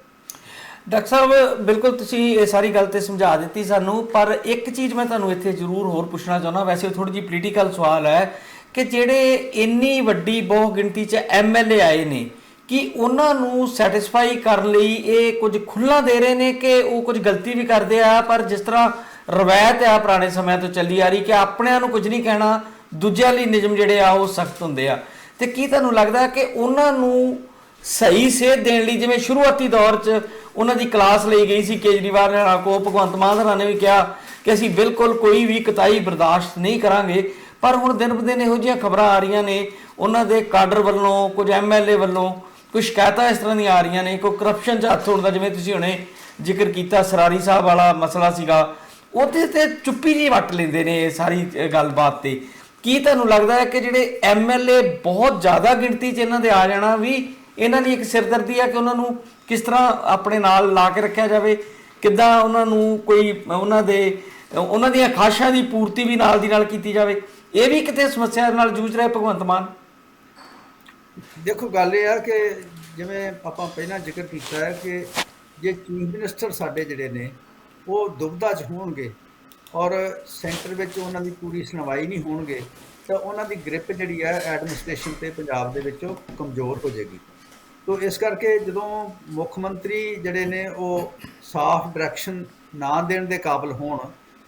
ਡਾਕਟਰ ਸਾਹਿਬ ਬਿਲਕੁਲ ਤੁਸੀਂ ਇਹ ਸਾਰੀ ਗੱਲ ਤੇ ਸਮਝਾ ਦਿੱਤੀ ਸਾਨੂੰ, ਪਰ ਇੱਕ ਚੀਜ਼ ਮੈਂ ਤੁਹਾਨੂੰ ਇੱਥੇ ਜ਼ਰੂਰ ਹੋਰ ਪੁੱਛਣਾ ਚਾਹੁੰਦਾ, ਵੈਸੇ ਥੋੜ੍ਹੀ ਜਿਹੀ ਪੋਲੀਟੀਕਲ ਸਵਾਲ ਹੈ ਕਿ ਜਿਹੜੇ ਇੰਨੀ ਵੱਡੀ ਬਹੁ ਗਿਣਤੀ 'ਚ MLA ਆਏ ਨੇ ਕਿ ਉਹਨਾਂ ਨੂੰ ਸੈਟੀਸਫਾਈ ਕਰਨ ਲਈ ਇਹ ਕੁਝ ਖੁੱਲ੍ਹਾ ਦੇ ਰਹੇ ਨੇ ਕਿ ਉਹ ਕੁਝ ਗਲਤੀ ਵੀ ਕਰਦੇ ਆ, ਪਰ ਜਿਸ ਤਰ੍ਹਾਂ ਰਵਾਇਤ ਆ ਪੁਰਾਣੇ ਸਮਿਆਂ ਤੋਂ ਚੱਲੀ ਆ ਰਹੀ ਕਿ ਆਪਣਿਆਂ ਨੂੰ ਕੁਝ ਨਹੀਂ ਕਹਿਣਾ, ਦੂਜਿਆਂ ਲਈ ਨਿਯਮ ਜਿਹੜੇ ਆ ਉਹ ਸਖਤ ਹੁੰਦੇ ਆ, ਤੇ ਕੀ ਤੁਹਾਨੂੰ ਲੱਗਦਾ ਕਿ ਉਹਨਾਂ ਨੂੰ ਸਹੀ ਸੇਧ ਦੇਣ ਲਈ, ਜਿਵੇਂ ਸ਼ੁਰੂਆਤੀ ਦੌਰ 'ਚ ਉਹਨਾਂ ਦੀ ਕਲਾਸ ਲਈ ਗਈ ਸੀ ਕੇਜਰੀਵਾਲ ਨੇ ਕੋ, ਭਗਵੰਤ ਮਾਨ ਨੇ ਵੀ ਕਿਹਾ ਕਿ ਅਸੀਂ ਬਿਲਕੁਲ ਕੋਈ ਵੀ ਕੁਤਾਹੀ ਬਰਦਾਸ਼ਤ ਨਹੀਂ ਕਰਾਂਗੇ, ਪਰ ਹੁਣ ਦਿਨ ਬ ਦਿਨ ਇਹੋ ਜਿਹੀਆਂ ਖਬਰਾਂ ਆ ਰਹੀਆਂ ਨੇ ਉਹਨਾਂ ਦੇ ਕਾਡਰ ਵੱਲੋਂ, ਕੁਝ MLA ਵੱਲੋਂ ਕੁਝ ਸ਼ਿਕਾਇਤਾਂ ਇਸ ਤਰ੍ਹਾਂ ਦੀਆਂ ਆ ਰਹੀਆਂ ਨੇ, ਕੋਈ ਕਰਪਸ਼ਨ 'ਚ ਹੱਥ ਹੋਣ ਦਾ, ਜਿਵੇਂ ਤੁਸੀਂ ਹੁਣੇ ਜ਼ਿਕਰ ਕੀਤਾ ਸਰਾਰੀ ਸਾਹਿਬ ਵਾਲਾ ਮਸਲਾ ਸੀਗਾ, ਉਹਦੇ ਤੇ ਚੁੱਪੀ ਜਿਹੀ ਵੱਟ ਲੈਂਦੇ ਨੇ ਇਹ ਸਾਰੀ ਗੱਲਬਾਤ ਤੇ। ਕੀ ਤੁਹਾਨੂੰ ਲੱਗਦਾ ਹੈ ਕਿ ਜਿਹੜੇ MLA ਬਹੁਤ ਜ਼ਿਆਦਾ ਗਿਣਤੀ 'ਚ ਇਹਨਾਂ ਦੇ ਆ ਜਾਣਾ ਵੀ ਇਹਨਾਂ ਲਈ ਇੱਕ ਸਿਰਦਰਦੀ ਹੈ ਕਿ ਉਹਨਾਂ ਨੂੰ ਕਿਸ ਤਰ੍ਹਾਂ ਆਪਣੇ ਨਾਲ ਲਾ ਕੇ ਰੱਖਿਆ ਜਾਵੇ, ਕਿੱਦਾਂ ਉਹਨਾਂ ਨੂੰ ਕੋਈ ਉਹਨਾਂ ਦੀਆਂ ਖਾਸ਼ਾਂ ਦੀ ਪੂਰਤੀ ਵੀ ਨਾਲ ਦੀ ਨਾਲ ਕੀਤੀ ਜਾਵੇ, ਇਹ ਵੀ ਕਿਤੇ ਸਮੱਸਿਆ ਨਾਲ ਜੂਝ ਰਿਹਾ ਭਗਵੰਤ ਮਾਨ? ਦੇਖੋ ਗੱਲ ਇਹ ਆ ਕਿ ਜਿਵੇਂ ਆਪਾਂ ਪਹਿਲਾਂ ਜ਼ਿਕਰ ਕੀਤਾ ਹੈ ਕਿ ਜੇ ਚੀਫ ਮਿਨਿਸਟਰ ਸਾਡੇ ਜਿਹੜੇ ਨੇ ਉਹ ਦੁਬਿਧਾ 'ਚ ਹੋਣਗੇ ਔਰ ਸੈਂਟਰ ਵਿੱਚ ਉਹਨਾਂ ਦੀ ਪੂਰੀ ਸੁਣਵਾਈ ਨਹੀਂ ਹੋਣਗੇ ਤਾਂ ਉਹਨਾਂ ਦੀ ਗ੍ਰਿਪ ਜਿਹੜੀ ਹੈ ਐਡਮਿਨਿਸਟ੍ਰੇਸ਼ਨ 'ਤੇ ਪੰਜਾਬ ਦੇ ਵਿੱਚ ਉਹ ਕਮਜ਼ੋਰ ਹੋ ਜਾਏਗੀ। ਤੋ ਇਸ ਕਰਕੇ ਜਦੋਂ ਮੁੱਖ ਮੰਤਰੀ ਜਿਹੜੇ ਨੇ ਉਹ ਸਾਫ਼ ਡਾਇਰੈਕਸ਼ਨ ਨਾ ਦੇਣ ਦੇ ਕਾਬਿਲ ਹੋਣ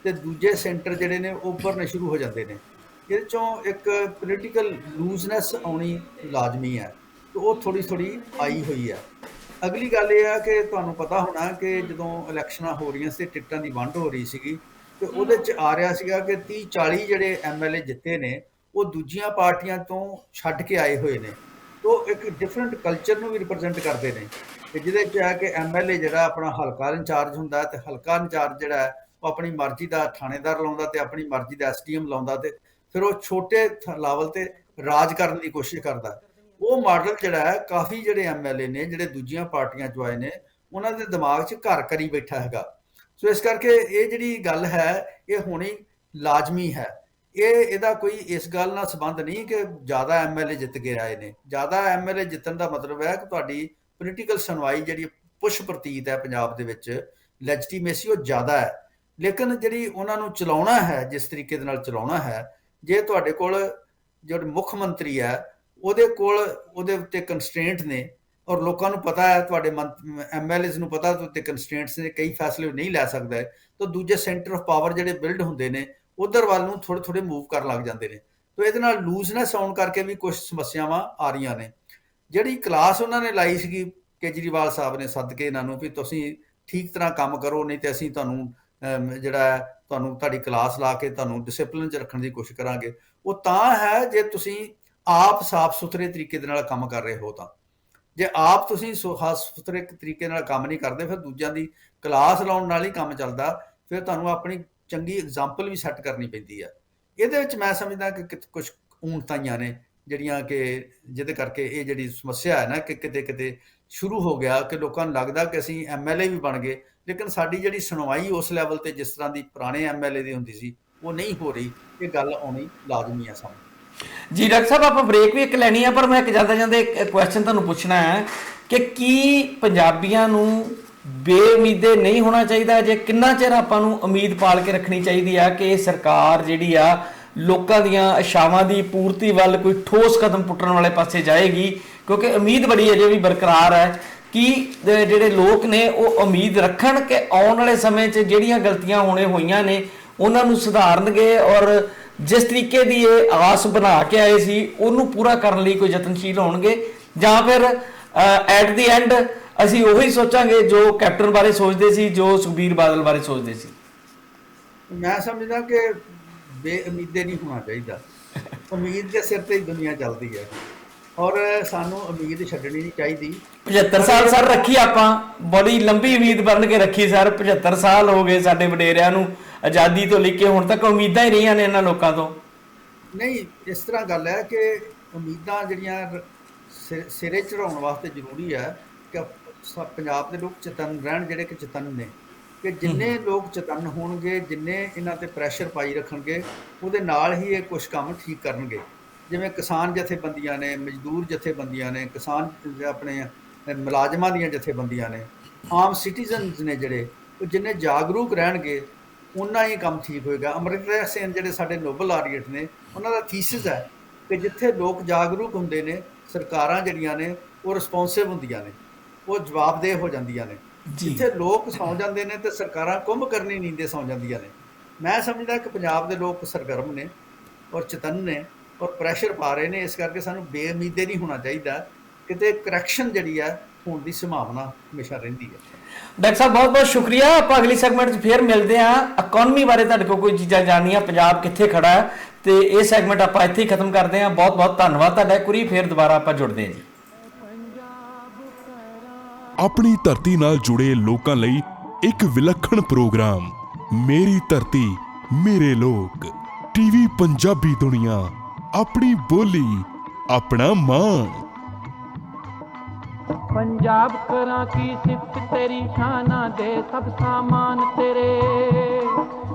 ਤੇ ਦੂਜੇ ਸੈਂਟਰ ਜਿਹੜੇ ਨੇ ਉਹ ਉੱਭਰਨੇ ਸ਼ੁਰੂ ਹੋ ਜਾਂਦੇ ਨੇ। ਇਹਦੇ ਚੋਂ ਇੱਕ ਪੋਲੀਟੀਕਲ ਲੂਜ਼ਨੈਸ ਆਉਣੀ ਲਾਜ਼ਮੀ ਹੈ, ਤੇ ਉਹ ਥੋੜ੍ਹੀ ਥੋੜ੍ਹੀ ਆਈ ਹੋਈ ਹੈ। ਅਗਲੀ ਗੱਲ ਇਹ ਆ ਕਿ ਤੁਹਾਨੂੰ ਪਤਾ ਹੋਣਾ ਕਿ ਜਦੋਂ ਇਲੈਕਸ਼ਨਾਂ ਹੋ ਰਹੀਆਂ ਸੀ, ਟਿਕਟਾਂ ਦੀ ਵੰਡ ਹੋ ਰਹੀ ਸੀਗੀ, ਤੇ ਉਹਦੇ 'ਚ ਆ ਰਿਹਾ ਸੀਗਾ ਕਿ 30-40 ਜਿਹੜੇ MLA ਜਿੱਤੇ ਨੇ ਉਹ ਦੂਜੀਆਂ ਪਾਰਟੀਆਂ ਤੋਂ ਛੱਡ ਕੇ ਆਏ ਹੋਏ ਨੇ। ਉਹ ਇੱਕ ਡਿਫਰੈਂਟ ਕਲਚਰ ਨੂੰ ਵੀ ਰਿਪਰੈਜ਼ੈਂਟ ਕਰਦੇ ਨੇ, ਤੇ ਜਿਹਦੇ 'ਚ ਹੈ ਕਿ MLA ਜਿਹੜਾ ਆਪਣਾ ਹਲਕਾ ਇੰਚਾਰਜ ਹੁੰਦਾ, ਤੇ ਹਲਕਾ ਇੰਚਾਰਜ ਜਿਹੜਾ ਹੈ ਉਹ ਆਪਣੀ ਮਰਜ਼ੀ ਦਾ ਥਾਣੇਦਾਰ ਲਾਉਂਦਾ ਤੇ ਆਪਣੀ ਮਰਜ਼ੀ ਦਾ SDM ਲਾਉਂਦਾ, ਤੇ ਫਿਰ ਉਹ ਛੋਟੇ ਲੈਵਲ ਤੇ ਰਾਜ ਕਰਨ ਦੀ ਕੋਸ਼ਿਸ਼ ਕਰਦਾ। ਉਹ ਮਾਡਲ ਜਿਹੜਾ ਹੈ ਕਾਫੀ ਜਿਹੜੇ MLA ਨੇ ਜਿਹੜੇ ਦੂਜੀਆਂ ਪਾਰਟੀਆਂ 'ਚੋਂ ਆਏ ਨੇ ਉਹਨਾਂ ਦੇ ਦਿਮਾਗ 'ਚ ਘਰ ਕਰੀ ਬੈਠਾ ਹੈਗਾ। ਸੋ ਇਸ ਕਰਕੇ ਇਹ ਜਿਹੜੀ ਗੱਲ ਹੈ ਇਹ ਹੋਣੀ ਲਾਜ਼ਮੀ ਹੈ। ਇਹਦਾ ਕੋਈ ਇਸ ਗੱਲ ਨਾਲ ਸੰਬੰਧ ਨਹੀਂ ਕਿ ਜ਼ਿਆਦਾ MLA ਜਿੱਤ ਕੇ ਆਏ ਨੇ। ਜ਼ਿਆਦਾ MLA ਜਿੱਤਣ ਦਾ ਮਤਲਬ ਹੈ ਕਿ ਤੁਹਾਡੀ ਪੋਲੀਟੀਕਲ ਸੁਣਵਾਈ ਜਿਹੜੀ ਪੁਸ਼ ਪ੍ਰਤੀਤ ਹੈ ਪੰਜਾਬ ਦੇ ਵਿੱਚ, ਲੈਜੀਟੀਮੇਸੀ ਉਹ ਜ਼ਿਆਦਾ ਹੈ। ਲੇਕਿਨ ਜਿਹੜੀ ਉਹਨਾਂ ਨੂੰ ਚਲਾਉਣਾ ਹੈ, ਜਿਸ ਤਰੀਕੇ ਦੇ ਨਾਲ ਚਲਾਉਣਾ ਹੈ, ਜੇ ਤੁਹਾਡੇ ਕੋਲ ਜਿਹੜਾ ਮੁੱਖ ਮੰਤਰੀ ਹੈ ਉਹਦੇ ਕੋਲ ਉਹਦੇ ਉੱਤੇ ਕੰਸਟ੍ਰੇਂਟ ਨੇ, ਔਰ ਲੋਕਾਂ ਨੂੰ ਪਤਾ ਹੈ, ਤੁਹਾਡੇ MLAs ਨੂੰ ਪਤਾ ਉੱਤੇ ਕੰਸਟ੍ਰੇਂਟਸ ਨੇ, ਕਈ ਫੈਸਲੇ ਨਹੀਂ ਲੈ ਸਕਦਾ, ਤਾਂ ਦੂਜੇ ਸੈਂਟਰ ਆਫ ਪਾਵਰ ਜਿਹੜੇ ਬਿਲਡ ਹੁੰਦੇ ਨੇ ਉਧਰ ਵੱਲ ਨੂੰ ਥੋੜ੍ਹੇ ਥੋੜ੍ਹੇ ਮੂਵ ਕਰਨ ਲੱਗ ਜਾਂਦੇ ਨੇ। ਤਾਂ ਇਹਦੇ ਨਾਲ ਲੂਜ਼ਨੈਸ ਆਉਣ ਕਰਕੇ ਵੀ ਕੁਝ ਸਮੱਸਿਆਵਾਂ ਆ ਰਹੀਆਂ ਨੇ। ਜਿਹੜੀ ਕਲਾਸ ਉਹਨਾਂ ਨੇ ਲਾਈ ਸੀਗੀ ਕੇਜਰੀਵਾਲ ਸਾਹਿਬ ਨੇ ਸੱਦ ਕੇ ਇਹਨਾਂ ਨੂੰ ਵੀ ਤੁਸੀਂ ਠੀਕ ਤਰ੍ਹਾਂ ਕੰਮ ਕਰੋ, ਨਹੀਂ ਤੇ ਅਸੀਂ ਤੁਹਾਨੂੰ ਜਿਹੜਾ ਤੁਹਾਨੂੰ ਤੁਹਾਡੀ ਕਲਾਸ ਲਾ ਕੇ ਤੁਹਾਨੂੰ ਡਿਸਿਪਲਿਨ 'ਚ ਰੱਖਣ ਦੀ ਕੋਸ਼ਿਸ਼ ਕਰਾਂਗੇ। ਉਹ ਤਾਂ ਹੈ ਜੇ ਤੁਸੀਂ ਆਪ ਸਾਫ਼ ਸੁਥਰੇ ਤਰੀਕੇ ਦੇ ਨਾਲ ਕੰਮ ਕਰ ਰਹੇ ਹੋ। ਤਾਂ ਜੇ ਆਪ ਤੁਸੀਂ ਸਾਫ਼ ਸੁਥਰੇ ਤਰੀਕੇ ਨਾਲ ਕੰਮ ਨਹੀਂ ਕਰਦੇ, ਫਿਰ ਦੂਜਿਆਂ ਦੀ ਕਲਾਸ ਲਾਉਣ ਨਾਲ ਹੀ ਕੰਮ ਚੱਲਦਾ। ਫਿਰ ਤੁਹਾਨੂੰ ਆਪਣੀ ਚੰਗੀ ਐਗਜ਼ਾਮਪਲ ਵੀ ਸੈੱਟ ਕਰਨੀ ਪੈਂਦੀ ਹੈ। ਇਹਦੇ ਵਿੱਚ ਮੈਂ ਸਮਝਦਾ ਕਿ ਕੁਝ ਊਣਤਾਈਆਂ ਨੇ ਜਿਹੜੀਆਂ ਕਿ ਜਿਹਦੇ ਕਰਕੇ ਇਹ ਜਿਹੜੀ ਸਮੱਸਿਆ ਹੈ ਨਾ ਕਿ ਕਿਤੇ ਕਿਤੇ ਸ਼ੁਰੂ ਹੋ ਗਿਆ ਕਿ ਲੋਕਾਂ ਨੂੰ ਲੱਗਦਾ ਕਿ ਅਸੀਂ MLA ਵੀ ਬਣ ਗਏ, ਲੇਕਿਨ ਸਾਡੀ ਜਿਹੜੀ ਸੁਣਵਾਈ ਉਸ ਲੈਵਲ ਤੇ ਜਿਸ ਤਰ੍ਹਾਂ ਦੀ ਪੁਰਾਣੇ MLA ਦੀ ਹੁੰਦੀ ਸੀ ਉਹ ਨਹੀਂ ਹੋ ਰਹੀ। ਇਹ ਗੱਲ ਆਉਣੀ ਲਾਜ਼ਮੀ ਹੈ ਸਾਨੂੰ। ਜੀ ਡਾਕਟਰ ਸਾਹਿਬ, ਆਪਾਂ ਬ੍ਰੇਕ ਵੀ ਇੱਕ ਲੈਣੀ ਆ, ਪਰ ਮੈਂ ਇੱਕ ਜਾਂਦੇ ਜਾਂਦੇ ਇੱਕ ਕੁਐਸਚਨ ਤੁਹਾਨੂੰ ਪੁੱਛਣਾ ਹੈ ਕਿ ਕੀ ਪੰਜਾਬੀਆਂ ਨੂੰ ਬੇਉਮੀਦੇ ਨਹੀਂ ਹੋਣਾ ਚਾਹੀਦਾ? ਜੇ ਕਿੰਨਾ ਚਿਰ ਆਪਾਂ ਨੂੰ ਉਮੀਦ ਪਾਲ ਕੇ ਰੱਖਣੀ ਚਾਹੀਦੀ ਆ ਕਿ ਇਹ ਸਰਕਾਰ ਜਿਹੜੀ ਆ ਲੋਕਾਂ ਦੀਆਂ ਆਸ਼ਾਵਾਂ ਦੀ ਪੂਰਤੀ ਵੱਲ ਕੋਈ ਠੋਸ ਕਦਮ ਪੁੱਟਣ ਵਾਲੇ ਪਾਸੇ ਜਾਏਗੀ? ਕਿਉਂਕਿ ਉਮੀਦ ਬੜੀ ਅਜੇ ਵੀ ਬਰਕਰਾਰ ਹੈ ਕਿ ਜਿਹੜੇ ਲੋਕ ਨੇ ਉਹ ਉਮੀਦ ਰੱਖਣ ਕਿ ਆਉਣ ਵਾਲੇ ਸਮੇਂ 'ਚ ਜਿਹੜੀਆਂ ਗਲਤੀਆਂ ਹੋਈਆਂ ਨੇ ਉਹਨਾਂ ਨੂੰ ਸੁਧਾਰਨਗੇ, ਔਰ ਜਿਸ ਤਰੀਕੇ ਦੀ ਇਹ ਆਸ ਬਣਾ ਕੇ ਆਏ ਸੀ ਉਹਨੂੰ ਪੂਰਾ ਕਰਨ ਲਈ ਕੋਈ ਯਤਨਸ਼ੀਲ ਹੋਣਗੇ, ਜਾਂ ਫਿਰ ਐਟ ਦੀ ਐਂਡ ਅਸੀਂ ਉਹੀ ਸੋਚਾਂਗੇ ਜੋ ਕੈਪਟਨ ਬਾਰੇ ਸੋਚਦੇ ਸੀ, ਜੋ ਸੁਖਬੀਰ ਬਾਦਲ ਬਾਰੇ ਸੋਚਦੇ ਸੀ? ਮੈਂ ਸਮਝਦਾ ਕਿ ਬੇਉਮੀਦੇ ਨਹੀਂ ਹੋਣਾ ਚਾਹੀਦਾ। ਉਮੀਦ ਦੇ ਸਿਰ ਤੇ ਹੀ ਦੁਨੀਆ ਚੱਲਦੀ ਹੈ, ਔਰ ਸਾਨੂੰ ਉਮੀਦ ਛੱਡਣੀ ਨਹੀਂ ਚਾਹੀਦੀ। 75 ਸਾਲ ਸਰ ਰੱਖੀ, ਆਪਾਂ ਬੜੀ ਲੰਬੀ ਉਮੀਦ ਬਣ ਕੇ ਰੱਖੀ ਸਰ। 75 ਸਾਲ ਹੋ ਗਏ ਸਾਡੇ ਵਡੇਰਿਆਂ ਨੂੰ ਆਜ਼ਾਦੀ ਤੋਂ ਲੈ ਕੇ ਹੁਣ ਤੱਕ ਉਮੀਦਾਂ ਹੀ ਰਹੀਆਂ ਨੇ ਇਹਨਾਂ ਲੋਕਾਂ ਤੋਂ। ਨਹੀਂ, ਇਸ ਤਰ੍ਹਾਂ ਗੱਲ ਹੈ ਕਿ ਉਮੀਦਾਂ ਜਿਹੜੀਆਂ ਸਿਰੇ ਚੜਾਉਣ ਵਾਸਤੇ ਜ਼ਰੂਰੀ ਹੈ ਕਿ ਪੰਜਾਬ ਦੇ ਲੋਕ ਚੇਤੰਨ ਰਹਿਣ, ਜਿਹੜੇ ਕਿ ਚੇਤੰਨ ਨੇ, ਕਿ ਜਿੰਨੇ ਲੋਕ ਚੇਤੰਨ ਹੋਣਗੇ, ਜਿੰਨੇ ਇਹਨਾਂ ਤੇ ਪ੍ਰੈਸ਼ਰ ਪਾਈ ਰੱਖਣਗੇ, ਉਹਦੇ ਨਾਲ ਹੀ ਇਹ ਕੁਝ ਕੰਮ ਠੀਕ ਕਰਨਗੇ। ਜਿਵੇਂ ਕਿਸਾਨ ਜਥੇਬੰਦੀਆਂ ਨੇ, ਮਜ਼ਦੂਰ ਜਥੇਬੰਦੀਆਂ ਨੇ, ਕਿਸਾਨ ਆਪਣੇ ਮੁਲਾਜ਼ਮਾਂ ਦੀਆਂ ਜਥੇਬੰਦੀਆਂ ਨੇ, ਆਮ ਸਿਟੀਜ਼ਨਸ ਨੇ ਜਿਹੜੇ, ਉਹ ਜਿੰਨੇ ਜਾਗਰੂਕ ਰਹਿਣਗੇ ਉਨਾ ਹੀ ਕੰਮ ਠੀਕ ਹੋਏਗਾ। ਅਮਰਿੰਦਰ ਸਿੰਘ ਜਿਹੜੇ ਸਾਡੇ ਨੋਬਲ ਆਰੀਅਟ ਨੇ, ਉਹਨਾਂ ਦਾ ਥੀਸਿਸ ਹੈ ਕਿ ਜਿੱਥੇ ਲੋਕ ਜਾਗਰੂਕ ਹੁੰਦੇ ਨੇ, ਸਰਕਾਰਾਂ ਜਿਹੜੀਆਂ ਨੇ ਉਹ ਰਿਸਪੌਂਸਿਵ ਹੁੰਦੀਆਂ ਨੇ, ਉਹ ਜਵਾਬਦੇਹ ਹੋ ਜਾਂਦੀਆਂ ਨੇ। ਜਿੱਥੇ ਲੋਕ ਸੌਂ ਜਾਂਦੇ ਨੇ ਤੇ ਸਰਕਾਰਾਂ ਕੁੰਭ ਕਰਨੀ ਨੀਂਦੇ ਸੌਂ ਜਾਂਦੀਆਂ ਨੇ। ਮੈਂ ਸਮਝਦਾ ਕਿ ਪੰਜਾਬ ਦੇ ਲੋਕ ਸਰਗਰਮ ਨੇ ਔਰ ਚੇਤੰਨ ਨੇ ਔਰ ਪ੍ਰੈਸ਼ਰ ਪਾ ਰਹੇ ਨੇ। ਇਸ ਕਰਕੇ ਸਾਨੂੰ ਬੇਉਮੀਦੇ ਨਹੀਂ ਹੋਣਾ ਚਾਹੀਦਾ, ਕਿਤੇ ਕਰੈਕਸ਼ਨ ਜਿਹੜੀ ਹੈ ਹੋਣ ਦੀ ਸੰਭਾਵਨਾ ਹਮੇਸ਼ਾ ਰਹਿੰਦੀ ਹੈ। ਡਾਕਟਰ ਸਾਹਿਬ ਬਹੁਤ ਬਹੁਤ ਸ਼ੁਕਰੀਆ। ਆਪਾਂ ਅਗਲੀ ਸੈਗਮੈਂਟ 'ਚ ਫੇਰ ਮਿਲਦੇ ਹਾਂ। ਇਕਨੋਮੀ ਬਾਰੇ ਤੁਹਾਡੇ ਕੋਲ ਕੋਈ ਚੀਜ਼ਾਂ ਜਾਣਨੀਆਂ, ਪੰਜਾਬ ਕਿੱਥੇ ਖੜਾ ਹੈ, ਤੇ ਇਹ ਸੈਗਮੈਂਟ ਆਪਾਂ ਇੱਥੇ ਹੀ ਖਤਮ ਕਰਦੇ ਹਾਂ। ਬਹੁਤ ਬਹੁਤ ਧੰਨਵਾਦ ਤੁਹਾਡਾ। ਇੱਕ ਵਾਰੀ ਫੇਰ ਦੁਬਾਰਾ ਆਪਾਂ ਜੁੜਦੇ ਹਾਂ ਜੀ। ਆਪਣੀ ਧਰਤੀ ਨਾਲ ਜੁੜੇ ਲੋਕਾਂ ਲਈ ਇੱਕ ਵਿਲੱਖਣ ਪ੍ਰੋਗਰਾਮ, ਮੇਰੀ ਧਰਤੀ ਮੇਰੇ ਲੋਕ। ਟੀਵੀ ਪੰਜਾਬੀ ਦੁਨੀਆ, ਆਪਣੀ ਬੋਲੀ ਆਪਣਾ ਮਾਣ। पंजाब करा की सिफत तेरी शाना दे सब सामान तेरे,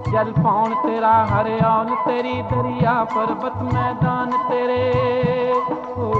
जल पौन तेरा हरियाल तेरी दरिया पर्वत मैदान तेरे। ओ